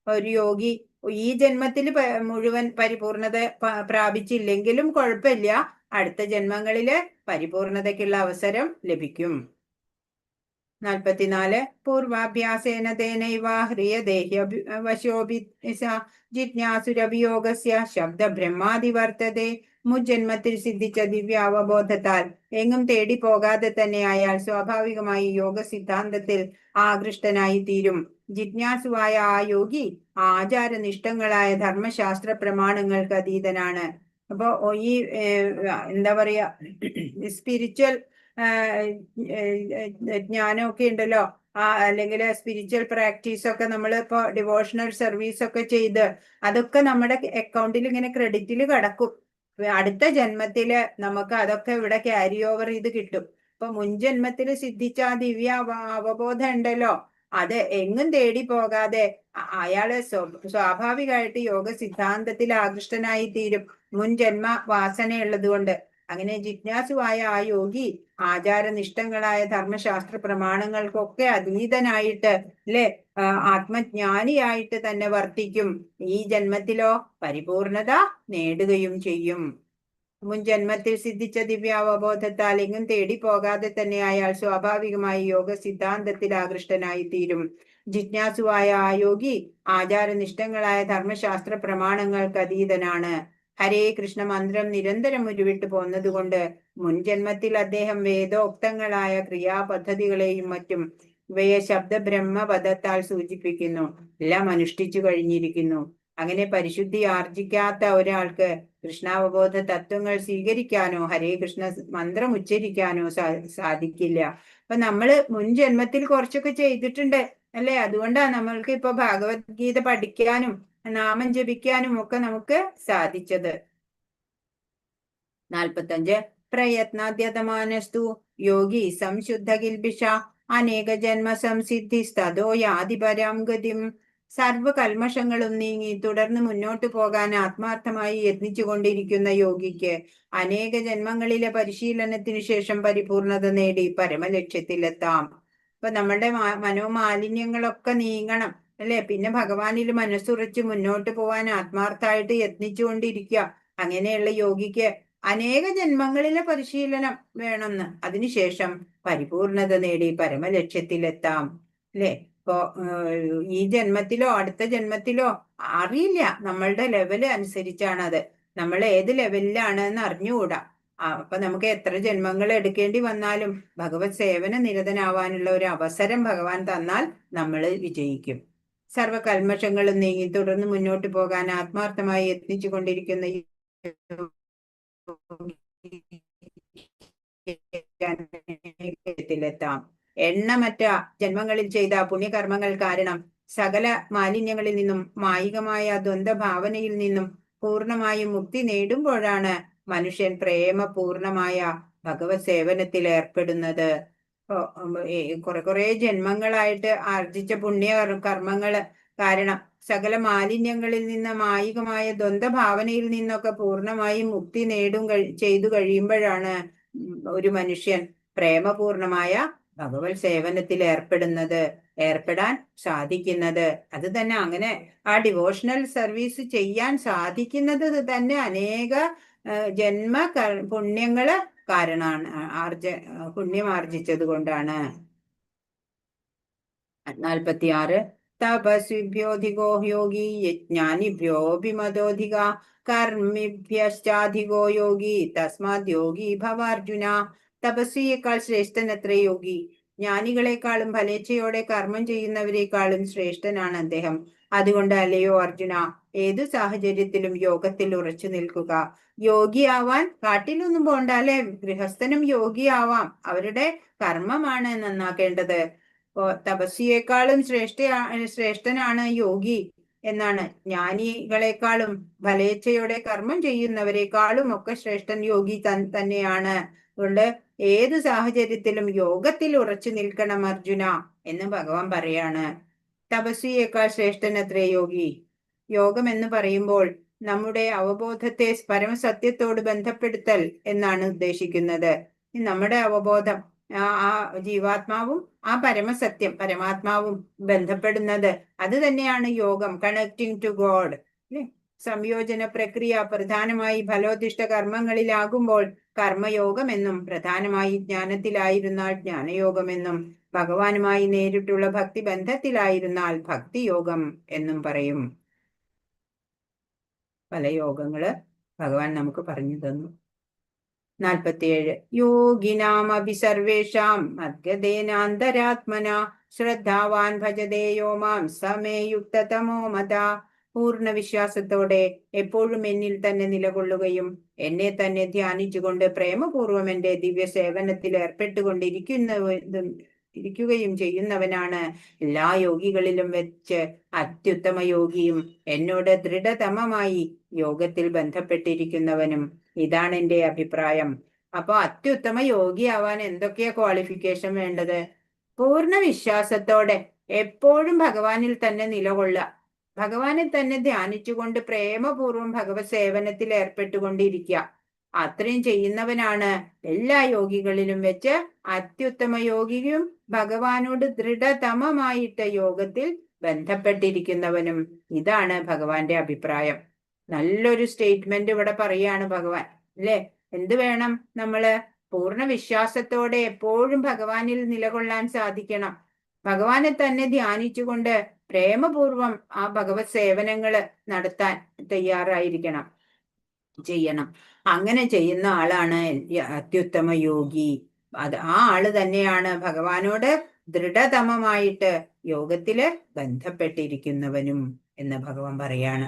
ഒരു യോഗി ഈ ജന്മത്തിൽ മുഴുവൻ പരിപൂർണത പ്രാപിച്ചില്ലെങ്കിലും കുഴപ്പമില്ല, അടുത്ത ജന്മങ്ങളില് പരിപൂർണതയ്ക്കുള്ള അവസരം ലഭിക്കും. 44 പൂർവാഭ്യാസേന തേനൈവ ഹ്രിയദേഹ്യവശോഭി ജിജ്ഞാസുരഭിയോഗസ്യ ശബ്ദ ബ്രഹ്മാതിവർത്തതേ. മുജ്ജന്മത്തിൽ സിദ്ധിച്ച ദിവ്യ അവബോധത്താൽ എങ്ങും തേടി പോകാതെ തന്നെ അയാൾ സ്വാഭാവികമായി യോഗ സിദ്ധാന്തത്തിൽ ആകൃഷ്ടനായി തീരും. ജിജ്ഞാസുവായ ആ യോഗി ആചാരനിഷ്ഠങ്ങളായ ധർമ്മശാസ്ത്ര പ്രമാണങ്ങൾക്ക് അതീതനാണ്. അപ്പൊ ഈ എന്താ പറയാ, സ്പിരിച്വൽ ജ്ഞാനമൊക്കെ ഉണ്ടല്ലോ, അല്ലെങ്കിൽ സ്പിരിച്വൽ പ്രാക്ടീസ് ഒക്കെ നമ്മൾ ഇപ്പൊ ഡിവോഷണൽ സർവീസ് ഒക്കെ ചെയ്ത് അതൊക്കെ നമ്മുടെ അക്കൗണ്ടിൽ ഇങ്ങനെ ക്രെഡിറ്റിൽ കിടക്കും. അടുത്ത ജന്മത്തില് നമുക്ക് അതൊക്കെ ഇവിടെ ക്യാരി ഓവർ ചെയ്ത് കിട്ടും. ഇപ്പൊ മുൻ ജന്മത്തില് സിദ്ധിച്ച ആ ദിവ്യ അവബോധം ഉണ്ടല്ലോ, അത് എങ്ങും തേടി പോകാതെ അയാള് സ്വാഭാവികമായിട്ട് യോഗ സിദ്ധാന്തത്തിൽ ആകൃഷ്ടനായി തീരും, മുൻ ജന്മ വാസനയുള്ളത് കൊണ്ട്. അങ്ങനെ ജിജ്ഞാസുവായ ആ യോഗി ആചാരനിഷ്ഠങ്ങളായ ധർമ്മശാസ്ത്ര പ്രമാണങ്ങൾക്കൊക്കെ അതീതനായിട്ട് അല്ലെ, ആത്മജ്ഞാനിയായിട്ട് തന്നെ വർത്തിക്കും. ഈ ജന്മത്തിലോ പരിപൂർണത നേടുകയും ചെയ്യും. മുൻ ജന്മത്തിൽ സിദ്ധിച്ച ദിവ്യാവബോധത്താൽ എങ്ങും തേടി പോകാതെ തന്നെ അയാൾ സ്വാഭാവികമായി യോഗ സിദ്ധാന്തത്തിൽ ആകൃഷ്ടനായി തീരും. ജിജ്ഞാസുവായ ആ യോഗി ആചാരനിഷ്ഠങ്ങളായ ധർമ്മശാസ്ത്ര പ്രമാണങ്ങൾക്ക് അതീതനാണ്. ഹരേ കൃഷ്ണ മന്ത്രം നിരന്തരം ഉരുവിട്ടു പോന്നതുകൊണ്ട് മുൻ ജന്മത്തിൽ അദ്ദേഹം വേദോക്തങ്ങളായ ക്രിയാപദ്ധതികളെയും മറ്റും ഇവയെ ശബ്ദ ബ്രഹ്മപദത്താൽ സൂചിപ്പിക്കുന്നു, എല്ലാം അനുഷ്ഠിച്ചു കഴിഞ്ഞിരിക്കുന്നു. അങ്ങനെ പരിശുദ്ധി ആർജിക്കാത്ത ഒരാൾക്ക് കൃഷ്ണാവബോധ തത്വങ്ങൾ സ്വീകരിക്കാനോ ഹരേ കൃഷ്ണ മന്ത്രം ഉച്ചരിക്കാനോ സാധിക്കില്ല. അപ്പൊ നമ്മള് മുൻ ജന്മത്തിൽ കുറച്ചൊക്കെ ചെയ്തിട്ടുണ്ട് അല്ലെ, അതുകൊണ്ടാണ് നമ്മൾക്ക് ഇപ്പൊ ഭഗവത്ഗീത പഠിക്കാനും നാമം ജപിക്കാനും ഒക്കെ നമുക്ക് സാധിച്ചത്. 45 പ്രയത്നാദ്യതമാനസ്തു യോഗി സംശുദ്ധ കിൽബിഷ അനേക ജന്മ സംസിദ്ധി സ്തോ യാതി പരാം ഗതിം. സർവ കൽമഷങ്ങളും നീങ്ങി തുടർന്ന് മുന്നോട്ട് പോകാൻ ആത്മാർത്ഥമായി യത്നിച്ചു കൊണ്ടിരിക്കുന്ന യോഗിക്ക് അനേക ജന്മങ്ങളിലെ പരിശീലനത്തിനു ശേഷം പരിപൂർണത നേടി പരമലക്ഷ്യത്തിലെത്താം. ഇപ്പൊ നമ്മളുടെ മനോമാലിന്യങ്ങളൊക്കെ നീങ്ങണം അല്ലെ, പിന്നെ ഭഗവാനിൽ മനസ്സുറച്ച് മുന്നോട്ട് പോകാൻ ആത്മാർത്ഥമായിട്ട് യത്നിച്ചുകൊണ്ടിരിക്കുക. അങ്ങനെയുള്ള യോഗിക്ക് അനേക ജന്മങ്ങളിലെ പരിശീലനം വേണമെന്ന്, അതിനുശേഷം പരിപൂർണത നേടി പരമലക്ഷ്യത്തിലെത്താം അല്ലെ. ഇപ്പോ ഈ ജന്മത്തിലോ അടുത്ത ജന്മത്തിലോ അറിയില്ല, നമ്മളുടെ ലെവല് അനുസരിച്ചാണത്. നമ്മൾ ഏത് ലെവലിലാണ് എന്ന് അറിഞ്ഞുകൂടാ. അപ്പൊ നമുക്ക് എത്ര ജന്മങ്ങൾ എടുക്കേണ്ടി വന്നാലും ഭഗവത് സേവന നിരതനാവാനുള്ള ഒരു അവസരം ഭഗവാൻ തന്നാൽ നമ്മൾ വിജയിക്കും. സർവ കൽമഷങ്ങളും നീങ്ങി തുടർന്ന് മുന്നോട്ട് പോകാൻ ആത്മാർത്ഥമായി യത്നിച്ചു കൊണ്ടിരിക്കുന്ന ത്തിലെത്താം. എണ്ണമറ്റ ജന്മങ്ങളിൽ ചെയ്ത പുണ്യകർമ്മങ്ങൾ കാരണം സകല മാലിന്യങ്ങളിൽ നിന്നും മായികമായ ദ്വന്ദ്ഭാവനയിൽ നിന്നും പൂർണ്ണമായും മുക്തി നേടുമ്പോഴാണ് മനുഷ്യൻ പ്രേമപൂർണമായ ഭഗവത് സേവനത്തിൽ ഏർപ്പെടുന്നത്. കുറെ ജന്മങ്ങളായിട്ട് ആർജിച്ച പുണ്യ കർമ്മങ്ങള് കാരണം സകല മാലിന്യങ്ങളിൽ നിന്ന് മായികമായ ദ്വന്ദ്ഭാവനയിൽ നിന്നൊക്കെ പൂർണ്ണമായും മുക്തി ചെയ്തു കഴിയുമ്പോഴാണ് ഒരു മനുഷ്യൻ പ്രേമപൂർണമായ ഭഗവത് സേവനത്തിൽ ഏർപ്പെടാൻ സാധിക്കുന്നത്. അത് തന്നെ അങ്ങനെ ആ ഡിവോഷണൽ സർവീസ് ചെയ്യാൻ സാധിക്കുന്നത് തന്നെ അനേക ജന്മ പുണ്യങ്ങള് കാരണമാണ്, പുണ്യം ആർജിച്ചത് കൊണ്ടാണ്. 46 തപസ്വിഭ്യോധികോ യോഗി യജ്ഞാനിഭ്യോഭിമതോധിക കർമ്മിഭ്യശ്ചാധികോ യോഗി തസ്മാത് യോഗി ഭവാർജുന. തപസ്വിയേക്കാൾ ശ്രേഷ്ഠനത്രേ യോഗി. ജ്ഞാനികളെക്കാളും ഫലേച്ഛയോടെ കർമ്മം ചെയ്യുന്നവരെക്കാളും ശ്രേഷ്ഠനാണ് അദ്ദേഹം. അതുകൊണ്ട് അല്ലയോ അർജുന, ഏതു സാഹചര്യത്തിലും യോഗത്തിൽ ഉറച്ചു നിൽക്കുക. യോഗിയാവാൻ കാട്ടിലൊന്നും പോണ്ട അല്ലെ, ഗൃഹസ്ഥനും യോഗിയാവാം. അവരുടെ കർമ്മമാണ് നന്നാക്കേണ്ടത്. തപസ്വിയേക്കാളും ശ്രേഷ്ഠനാണ് യോഗി എന്നാണ്. ജ്ഞാനികളെക്കാളും ഫലേച്ഛയോടെ കർമ്മം ചെയ്യുന്നവരെക്കാളും ഒക്കെ ശ്രേഷ്ഠൻ യോഗി തന്നെയാണ്. അതുകൊണ്ട് ഏതു സാഹചര്യത്തിലും യോഗത്തിൽ ഉറച്ചു നിൽക്കണം അർജുന എന്ന് ഭഗവാൻ പറയാണ്. തപസ്വിയേക്കാൾ ശ്രേഷ്ഠനത്രേ യോഗി. യോഗം എന്ന് പറയുമ്പോൾ നമ്മുടെ അവബോധത്തെ പരമസത്യത്തോട് ബന്ധപ്പെടുത്തൽ എന്നാണ് ഉദ്ദേശിക്കുന്നത്. നമ്മുടെ അവബോധം, ആ ജീവാത്മാവും ആ പരമാത്മാവും ബന്ധപ്പെടുന്നത്, അത് തന്നെയാണ് യോഗം. Connecting to God. സംയോജന പ്രക്രിയ പ്രധാനമായി ഫലോദിഷ്ട കർമ്മങ്ങളിലാകുമ്പോൾ കർമ്മയോഗമെന്നും, പ്രധാനമായി ജ്ഞാനത്തിലായിരുന്നാൽ ജ്ഞാനയോഗമെന്നും, ഭഗവാനുമായി നേരിട്ടുള്ള ഭക്തി ബന്ധത്തിലായിരുന്നാൽ ഭക്തിയോഗം എന്നും പറയും. പല യോഗങ്ങള് ഭഗവാൻ നമുക്ക് പറഞ്ഞു തന്നു. 47 യോഗിനാമഭി സർവേഷാം മദ്ഗതേനാന്തരാത്മന ശ്രദ്ധാവാൻ ഭജതേ യോ മാം സമേ യുക്തതമോ മതാ. പൂർണ്ണ വിശ്വാസത്തോടെ എപ്പോഴും എന്നിൽ തന്നെ നിലകൊള്ളുകയും എന്നെ തന്നെ ധ്യാനിച്ചുകൊണ്ട് പ്രേമപൂർവം എന്റെ ദിവ്യ സേവനത്തിൽ ഇരിക്കുകയും ചെയ്യുന്നവനാണ് എല്ലാ യോഗികളിലും വെച്ച് അത്യുത്തമ യോഗിയും എന്നോട് ദൃഢതമമായി യോഗത്തിൽ ബന്ധപ്പെട്ടിരിക്കുന്നവനും. ഇതാണ് എന്റെ അഭിപ്രായം. അപ്പൊ അത്യുത്തമ യോഗിയാവാൻ എന്തൊക്കെയാ ക്വാളിഫിക്കേഷൻ വേണ്ടത്? പൂർണ്ണ വിശ്വാസത്തോടെ എപ്പോഴും ഭഗവാനിൽ തന്നെ നിലകൊള്ളുക, ഭഗവാനെ തന്നെ ധ്യാനിച്ചുകൊണ്ട് പ്രേമപൂർവം ഭഗവത് സേവനത്തിൽ ഏർപ്പെട്ടുകൊണ്ടിരിക്കുക. അത്രയും ചെയ്യുന്നവനാണ് എല്ലാ യോഗികളിലും വെച്ച് അത്യുത്തമ യോഗിയും ഭഗവാനോട് ദൃഢതമമായിട്ട് യോഗത്തിൽ ബന്ധപ്പെട്ടിരിക്കുന്നവനും. ഇതാണ് ഭഗവാന്റെ അഭിപ്രായം. നല്ലൊരു സ്റ്റേറ്റ്മെന്റ് ഇവിടെ പറയാണ് ഭഗവാൻ, അല്ലെ? എന്ത് വേണം? നമ്മള് പൂർണ്ണ വിശ്വാസത്തോടെ എപ്പോഴും ഭഗവാനിൽ നിലകൊള്ളാൻ സാധിക്കണം. ഭഗവാനെ തന്നെ ധ്യാനിച്ചുകൊണ്ട് പ്രേമപൂർവം ആ ഭഗവത് സേവനങ്ങള് നടത്താൻ ചെയ്യണം. അങ്ങനെ ചെയ്യുന്ന ആളാണ് അത്യുത്തമ യോഗി. ആ ആള് തന്നെയാണ് ഭഗവാനോട് ദൃഢതമമായിട്ട് യോഗത്തില് ബന്ധപ്പെട്ടിരിക്കുന്നവനും എന്ന് ഭഗവാൻ പറയാണ്.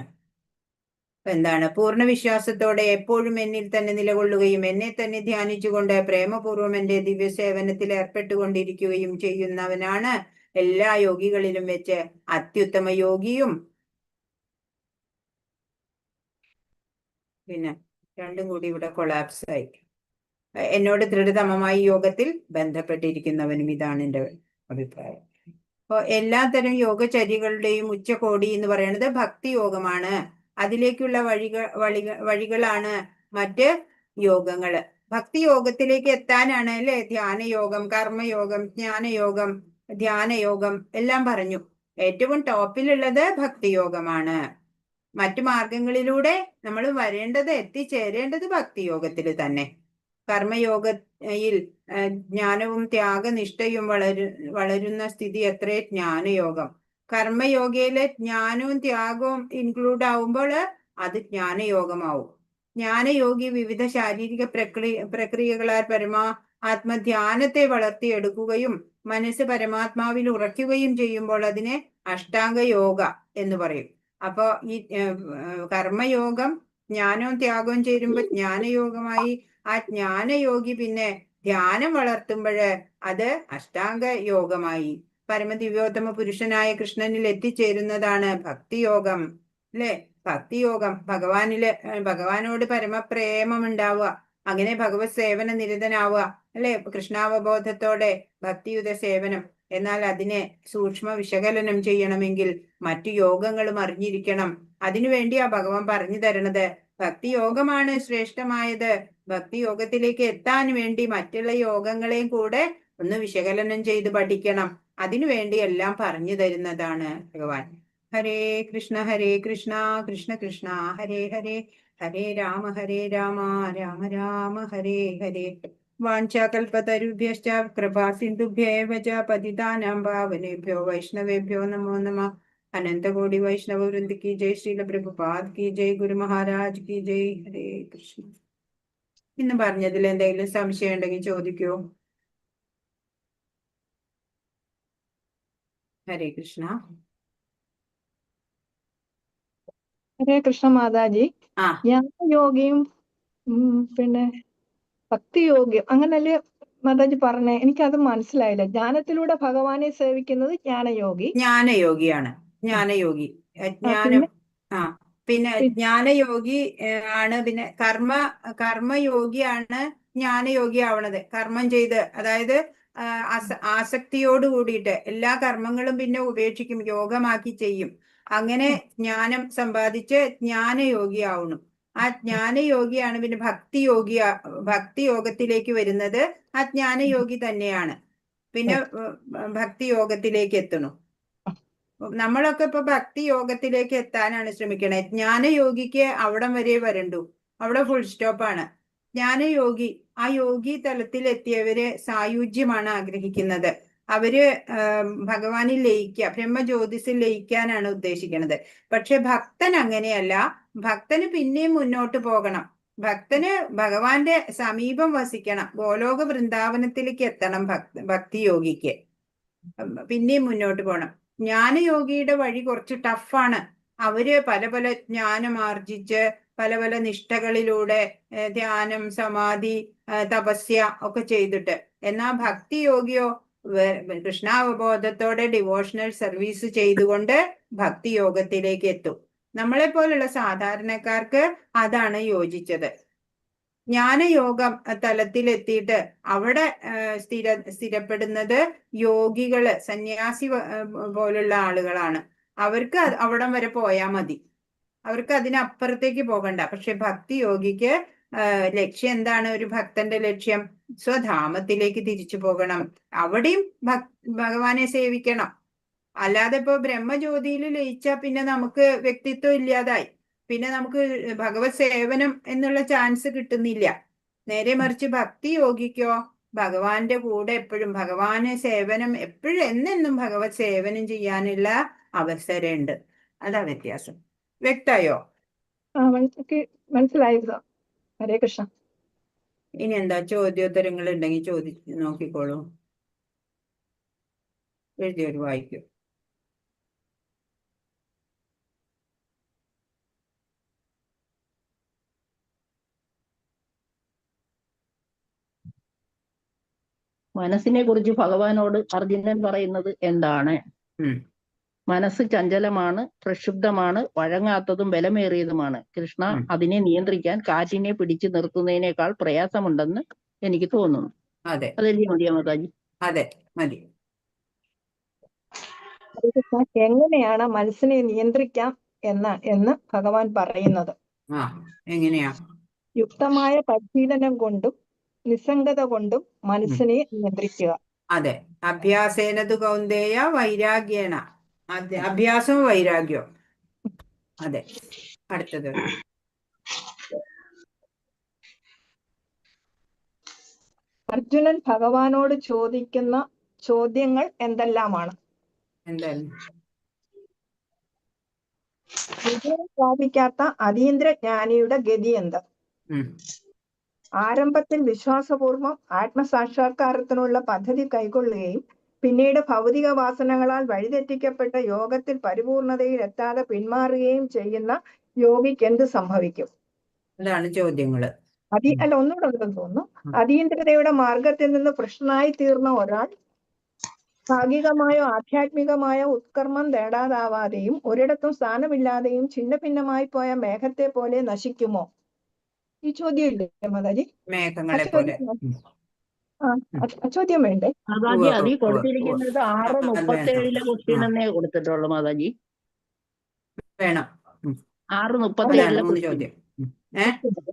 എന്താണ്? പൂർണ്ണ വിശ്വാസത്തോടെ എപ്പോഴും എന്നിൽ തന്നെ നിലകൊള്ളുകയും എന്നെ തന്നെ ധ്യാനിച്ചുകൊണ്ട് പ്രേമപൂർവം എന്റെ ദിവ്യസേവനത്തിൽ ഏർപ്പെട്ടുകൊണ്ടിരിക്കുകയും ചെയ്യുന്നവനാണ് എല്ലാ യോഗികളിലും വെച്ച് അത്യുത്തമ യോഗിയും. പിന്നെ രണ്ടും കൂടി ഇവിടെ കൊളാപ്സ് ആയി. എന്നോട് ദൃഢതമമായി യോഗത്തിൽ ബന്ധപ്പെട്ടിരിക്കുന്നവനും. ഇതാണ് എൻ്റെ അഭിപ്രായം. അപ്പോൾ എല്ലാത്തരം യോഗചര്യകളുടെയും ഉച്ചകോടി എന്ന് പറയുന്നത് ഭക്തി യോഗമാണ്. അതിലേക്കുള്ള വഴികളാണ് മറ്റ് യോഗങ്ങള്. ഭക്തി യോഗത്തിലേക്ക് എത്താനാണ് അല്ലെ ധ്യാനയോഗം, കർമ്മയോഗം, ജ്ഞാനയോഗം, ധ്യാനയോഗം എല്ലാം പറഞ്ഞു. ഏറ്റവും ടോപ്പിലുള്ളത് ഭക്തിയോഗമാണ്. മറ്റു മാർഗങ്ങളിലൂടെ നമ്മൾ എത്തിച്ചേരേണ്ടത് ഭക്തിയോഗത്തിൽ തന്നെ. കർമ്മയോഗയിൽ ജ്ഞാനവും ത്യാഗനിഷ്ഠയും വളരുന്ന സ്ഥിതി അത്രേ ജ്ഞാനയോഗം. കർമ്മയോഗയിലെ ജ്ഞാനവും ത്യാഗവും ഇൻക്ലൂഡ് ആവുമ്പോൾ അത് ജ്ഞാനയോഗമാവും. ജ്ഞാനയോഗി വിവിധ ശാരീരിക പ്രക്രിയകളാൽ ആത്മധ്യാനത്തെ വളർത്തിയെടുക്കുകയും മനസ്സ് പരമാത്മാവിൽ ഉറയ്ക്കുകയും ചെയ്യുമ്പോൾ അതിനെ അഷ്ടാംഗ യോഗ എന്ന് പറയും. അപ്പോ ഈ കർമ്മയോഗം ജ്ഞാനവും ത്യാഗവും ചേരുമ്പോൾ ജ്ഞാനയോഗമായി. ആ ജ്ഞാനയോഗി പിന്നെ ധ്യാനം വളർത്തുമ്പോൾ അത് അഷ്ടാംഗ യോഗമായി. പരമദിവ്യോത്തമ പുരുഷനായ കൃഷ്ണനിൽ എത്തിച്ചേരുന്നതാണ് ഭക്തിയോഗം, അല്ലെ? ഭക്തിയോഗം ഭഗവാനോട് പരമപ്രേമം ഉണ്ടാവുക, അങ്ങനെ ഭഗവത് സേവന നിരതനാവുക, അല്ലെ? കൃഷ്ണാവബോധത്തോടെ ഭക്തിയുത സേവനം. എന്നാൽ അതിനെ സൂക്ഷ്മ വിശകലനം ചെയ്യണമെങ്കിൽ മറ്റു യോഗങ്ങളും അറിഞ്ഞിരിക്കണം. അതിനുവേണ്ടിയാ ഭഗവാൻ പറഞ്ഞു തരണത് ഭക്തി യോഗമാണ് ശ്രേഷ്ഠമായത്. ഭക്തി യോഗത്തിലേക്ക് എത്താൻ വേണ്ടി മറ്റുള്ള യോഗങ്ങളെയും കൂടെ ഒന്ന് വിശകലനം ചെയ്ത് പഠിക്കണം. അതിനുവേണ്ടി എല്ലാം പറഞ്ഞു തരുന്നതാണ് ഭഗവാൻ. ഹരേ കൃഷ്ണ കൃഷ്ണ കൃഷ്ണ ഹരേ ഹരേ, ഹരേ രാമ രാമ രാമ ഹരേ ഹരേ. വാഞ്ചാകൽപതരുഭ്യശ്ച കൃപാ സിന്ധുഭ്യേവ ച പതിതാനാം പാവനേഭ്യോ വൈഷ്ണവേഭ്യോ നമോ നമഃ. अनंत कोटि वैष्णव वृंद की जय, श्रील प्रभुपाद की जय, गुरु महाराज की जय. हरे कृष्ण. ഇന്ന് പറഞ്ഞതിൽ എന്തെങ്കിലും സംശയം ഉണ്ടെങ്കിൽ ചോദിക്കൂ. ഹരേ കൃഷ്ണ. ഹരേ കൃഷ്ണ മാതാജി. ആ ജ്ഞാനയോഗിയും പിന്നെ ഭക്തിയോഗിയും അങ്ങനല്ലേ മാതാജി പറഞ്ഞേ? എനിക്കത് മനസ്സിലായില്ല. ജ്ഞാനത്തിലൂടെ ഭഗവാനെ സേവിക്കുന്നത് ജ്ഞാനയോഗി. ജ്ഞാനയോഗിയാണ്. ജ്ഞാനയോഗി ജ്ഞാനം. ആ പിന്നെ ജ്ഞാനയോഗി ആണ്. പിന്നെ കർമ്മയോഗിയാണ് ജ്ഞാനയോഗി ആവണത്. കർമ്മം ചെയ്ത്, അതായത് ആസക്തിയോട് കൂടിയിട്ട് എല്ലാ കർമ്മങ്ങളും പിന്നെ ഉപേക്ഷിക്കും, യോഗമാക്കി ചെയ്യും. അങ്ങനെ ജ്ഞാനം സമ്പാദിച്ച് ജ്ഞാനയോഗി ആവണം. ആ ജ്ഞാനയോഗിയാണ് പിന്നെ ഭക്തി യോഗത്തിലേക്ക് വരുന്നത്. ആ ജ്ഞാനയോഗി തന്നെയാണ് പിന്നെ ഭക്തി യോഗത്തിലേക്ക് എത്തണം. നമ്മളൊക്കെ ഇപ്പൊ ഭക്തി യോഗത്തിലേക്ക് എത്താനാണ് ശ്രമിക്കണേ. ജ്ഞാനയോഗിക്ക് അവിടം വരെ വരണ്ടു, അവിടെ ഫുൾ സ്റ്റോപ്പാണ്. ജ്ഞാനയോഗി, ആ യോഗി തലത്തിൽ എത്തിയവര് സായുജ്യമാണ് ആഗ്രഹിക്കുന്നത്. അവര് ഭഗവാനിൽ ലയിക്കുക, ബ്രഹ്മജ്യോതിസിൽ ലയിക്കാനാണ് ഉദ്ദേശിക്കുന്നത്. പക്ഷെ ഭക്തൻ അങ്ങനെയല്ല. ഭക്തന് പിന്നെയും മുന്നോട്ട് പോകണം. ഭക്തന് ഭഗവാന്റെ സമീപം വസിക്കണം. ഗോലോക വൃന്ദാവനത്തിലേക്ക് എത്തണം ഭക്തി യോഗിക്ക്. പിന്നെയും മുന്നോട്ട് പോകണം. ജ്ഞാനയോഗിയുടെ വഴി കുറച്ച് ടഫാണ്. അവര് പല പല ജ്ഞാനം ആർജിച്ച് പല പല നിഷ്ഠകളിലൂടെ ധ്യാനം, സമാധി, തപസ്യ ഒക്കെ ചെയ്തിട്ട്. എന്നാൽ ഭക്തി യോഗിയോ കൃഷ്ണാവബോധത്തോടെ ഡിവോഷണൽ സർവീസ് ചെയ്തുകൊണ്ട് ഭക്തി യോഗത്തിലേക്ക് എത്തും. നമ്മളെ പോലുള്ള സാധാരണക്കാർക്ക് അതാണ് യോജിച്ചത്. ജ്ഞാനയോഗം തലത്തിലെത്തിയിട്ട് അവിടെ സ്ഥിരപ്പെടുന്നത് യോഗികള്, സന്യാസി പോലുള്ള ആളുകളാണ്. അവർക്ക് അവിടം വരെ പോയാൽ മതി, അവർക്ക് അതിനപ്പുറത്തേക്ക് പോകണ്ട. പക്ഷെ ഭക്തി യോഗിക്ക് ലക്ഷ്യം എന്താണ്? ഒരു ഭക്തന്റെ ലക്ഷ്യം സ്വധാമത്തിലേക്ക് തിരിച്ചു പോകണം. അവിടെയും ഭഗവാനെ സേവിക്കണം. അല്ലാതെ ഇപ്പൊ ബ്രഹ്മജ്യോതിയിൽ ലയിച്ചാൽ പിന്നെ നമുക്ക് വ്യക്തിത്വം ഇല്ലാതായി, പിന്നെ നമുക്ക് ഭഗവത് സേവനം എന്നുള്ള ചാൻസ് കിട്ടുന്നില്ല. നേരെ മറിച്ച് ഭക്തി യോഗിക്കോ ഭഗവാന്റെ കൂടെ എപ്പോഴും ഭഗവാന് സേവനം, എപ്പോഴും എന്നെന്നും ഭഗവത് സേവനം ചെയ്യാനുള്ള അവസരമുണ്ട്. അതാ വ്യത്യാസം. വ്യക്തായോ? മനസ്സിലായി. ഹരേ കൃഷ്ണ. ഇനി എന്താ ചോദ്യോത്തരങ്ങൾ ഉണ്ടെങ്കിൽ ചോദിച്ച് നോക്കിക്കോളൂ. എഴുതിയൊരു വായിക്കൂ. മനസ്സിനെ കുറിച്ച് ഭഗവാനോട് അർജുനൻ പറയുന്നത് എന്താണ്? മനസ്സ് ചഞ്ചലമാണ്, പ്രക്ഷുബ്ധമാണ്, വഴങ്ങാത്തതും ബലമേറിയതുമാണ്. കൃഷ്ണ, അതിനെ നിയന്ത്രിക്കാൻ കാറ്റിനെ പിടിച്ചു നിർത്തുന്നതിനേക്കാൾ പ്രയാസമുണ്ടെന്ന് എനിക്ക് തോന്നുന്നു. അതെ, അതല്ലേ മതിയാ മാതാജി? അതെ മതി. എങ്ങനെയാണ് മനസ്സിനെ നിയന്ത്രിക്കാം എന്ന് ഭഗവാൻ പറയുന്നത്? എങ്ങനെയാ? യുക്തമായ പരിശീലനം കൊണ്ടും നിസ്സംഗത കൊണ്ടും മനസ്സിനെ നിയന്ത്രിക്കുക. അതെ, അഭ്യാസേനതു കൗന്ദേയ വൈരാഗ്യേണ. അഭ്യാസവും വൈരാഗ്യവും. അതെ. അടുത്തത്. അർജുനൻ ഭഗവാനോട് ചോദിക്കുന്ന ചോദ്യങ്ങൾ എന്തെല്ലാമാണ്? എന്തായാലും വിജയം പ്രാപിക്കാത്ത അതീന്ദ്ര ജ്ഞാനിയുടെ ഗതി എന്ത്? ആരംഭത്തിൽ വിശ്വാസപൂർവം ആത്മസാക്ഷാത്കാരത്തിനുള്ള പദ്ധതി കൈക്കൊള്ളുകയും പിന്നീട് ഭൗതിക വാസനകളാൽ വഴിതെറ്റിക്കപ്പെട്ട യോഗത്തിൽ പരിപൂർണതയിൽ എത്താതെ പിന്മാറുകയും ചെയ്യുന്ന യോഗിക്ക് എന്ത് സംഭവിക്കും? അതാണ് ചോദ്യങ്ങള്. ഒന്നുകൂടെ ഉണ്ടെന്ന് തോന്നുന്നു. അതീന്ദ്രതയുടെ മാർഗത്തിൽ നിന്ന് കൃഷ്ണനായി തീർന്ന ഒരാൾ ഭാഗികമായോ ആധ്യാത്മികമായോ ഉത്കർമ്മം നേടാതാവാതെയും ഒരിടത്തും സ്ഥാനമില്ലാതെയും ഛിന്ന ഭിന്നമായി പോയ മേഘത്തെ പോലെ നശിക്കുമോ? ഈ ചോദ്യം ഇല്ലേ മാതാജി? മേഘങ്ങളെ പോലെ. ചോദ്യം വേണ്ടേ? മാതാജി അതിൽ കൊടുത്തിരിക്കുന്നത് 6:37 ക്വസ്റ്റ്യൻ എന്നേ കൊടുത്തിട്ടുള്ളൂ മാതാജി. വേണം. 6:37 ചോദ്യം.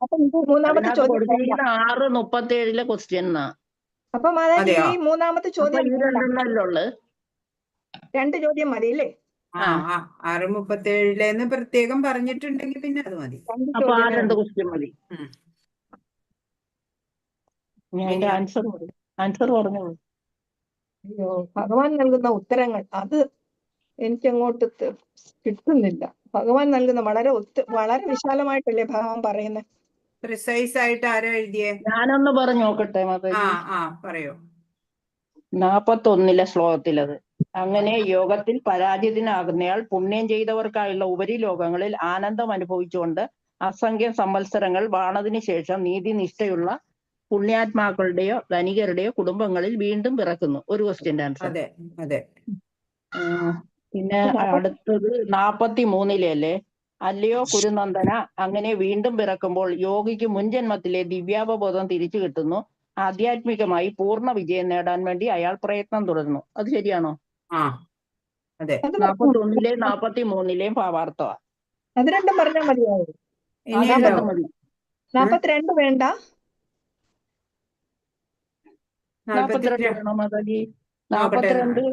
അപ്പൊ ഇത് മൂന്നാമത്തെ അതിനകത്ത് ചോദ്യം വേണ്ട. കൊടുത്തിരിക്കുന്ന 6:37 ക്വസ്റ്റ്യൻ എന്നാ. അപ്പൊ മാതാജി അതെയോ? ഈ മൂന്നാമത്തെ അപ്പൊ ചോദ്യം ഈ വേണ്ട. രണ്ടെണ്ണല്ലേ ഉള്ളു. 2 ചോദ്യം മതി അല്ലേ? ആ 6:37 പ്രത്യേകം പറഞ്ഞിട്ടുണ്ടെങ്കിൽ പിന്നെ അത് മതി. 2 അപ്പൊ ആ ചോദ്യമേ 2 ഉള്ളൂ. ക്വസ്റ്റ്യൻ മതി. ഉം. ഞാൻ എന്റെ ഇനിയോ? ആൻസർ പറഞ്ഞോളൂ. അയ്യോ, ഭഗവാൻ നൽകുന്ന ഉത്തരങ്ങൾ അത് എനിക്കങ്ങോട്ട് കിട്ടുന്നില്ല. ഭഗവാൻ നൽകുന്ന വളരെ വിശാലമായിട്ടല്ലേ ഭഗവാൻ പറയുന്നത്. പ്രിസൈസ് ആയിട്ട് ആരാ എഴുതിയേ? ഞാനൊന്ന് പറഞ്ഞു നോക്കട്ടെ ആ മാതാജി. പറയൂ. 41 ശ്ലോകത്തിലത്. അങ്ങനെ യോഗത്തിൽ പരാജിതനാകുന്നയാൾ പുണ്യം ചെയ്തവർക്കായുള്ള ഉപരിലോകങ്ങളിൽ ആനന്ദം അനുഭവിച്ചുകൊണ്ട് അസംഖ്യം സംവത്സരങ്ങൾ വാണതിനു ശേഷം നീതിനിഷ്ഠയുള്ള പുണ്യാത്മാക്കളുടെയോ ധനികരുടെയോ കുടുംബങ്ങളിൽ വീണ്ടും പിറക്കുന്നു. ഒരു ക്വസ്റ്റ്യന്റെ ആൻസർ. അതെ അതെ. പിന്നെ അടുത്തത് 43 അല്ലേ? അല്ലയോ കുരുനന്ദന, അങ്ങനെ വീണ്ടും പിറക്കുമ്പോൾ യോഗിക്ക് മുൻജന്മത്തിലെ ദിവ്യാവബോധം തിരിച്ചു കിട്ടുന്നു. ആധ്യാത്മികമായി പൂർണ്ണ വിജയം നേടാൻ വേണ്ടി അയാൾ പ്രയത്നം തുടരുന്നു. അത് ശരിയാണോ? ആ അതെ. 41-ലെയും 43-ലെയും ഭാവാർത്ഥമാ. അത് രണ്ടും പറഞ്ഞാൽ മതിയാവും. ഇനിയുണ്ടോ? മതി. 42 വേണ്ട. 42 വേണോ മാതാജി? 42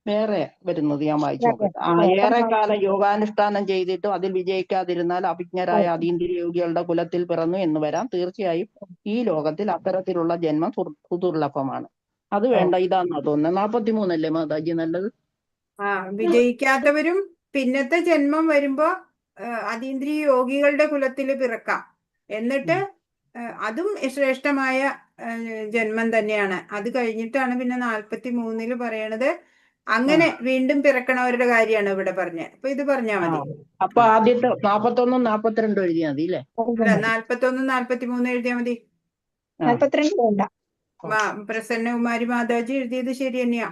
വേറെ വരുന്നത് ഞാൻ വായിച്ചു നോക്കട്ടെ. ഏറെക്കാലം യോഗാനുഷ്ഠാനം ചെയ്തിട്ടും അതിൽ വിജയിക്കാതിരുന്നാൽ അഭിജ്ഞരായ അതീന്ദ്രിയ യോഗികളുടെ കുലത്തിൽ പിറന്നു എന്ന് വരാം. തീർച്ചയായും ഈ ലോകത്തിൽ അത്തരത്തിലുള്ള ജന്മം സുദുർലഭമാണ്. അത് വേണ്ട, ഇതാന്നാ തോന്നുന്നത്. 43 അല്ലേ മാതാജി നല്ലത്? വിജയിക്കാത്തവരും പിന്നത്തെ ജന്മം വരുമ്പോ അതീന്ദ്രിയ യോഗികളുടെ കുലത്തിൽ പിറക്കാം. എന്നിട്ട് അതും ശ്രേഷ്ഠമായ ജന്മം തന്നെയാണ്. അത് കഴിഞ്ഞിട്ടാണ് പിന്നെ 43 പറയണത് അങ്ങനെ വീണ്ടും പിറക്കണവരുടെ കാര്യമാണ് ഇവിടെ പറഞ്ഞത്. അപ്പൊ ഇത് പറഞ്ഞാ മതി. അപ്പൊ ആദ്യത്തെ 41 42 എഴുതിയാ മതി അല്ലേ? 41 43 എഴുതിയാ മതി. 42 വേണ്ട. പ്രസന്നകുമാരി മാതാജി എഴുതിയത് ശരി തന്നെയാ.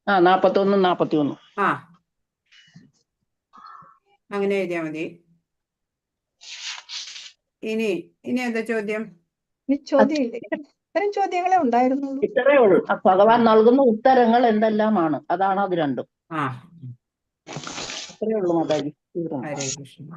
41 41 അങ്ങനെ എഴുതിയാ മതി. ഇനി എന്താ ചോദ്യം? ഇത്തരം ചോദ്യങ്ങളെ ഉണ്ടായിരുന്നുള്ളൂ. ഇത്രേ ഉള്ളൂ. ഭഗവാൻ നൽകുന്ന ഉത്തരങ്ങൾ എന്തെല്ലാമാണ്, അതാണ് അത് രണ്ടും. അത്രേ ഉള്ളൂ മാതാജി. ഹരേ കൃഷ്ണ.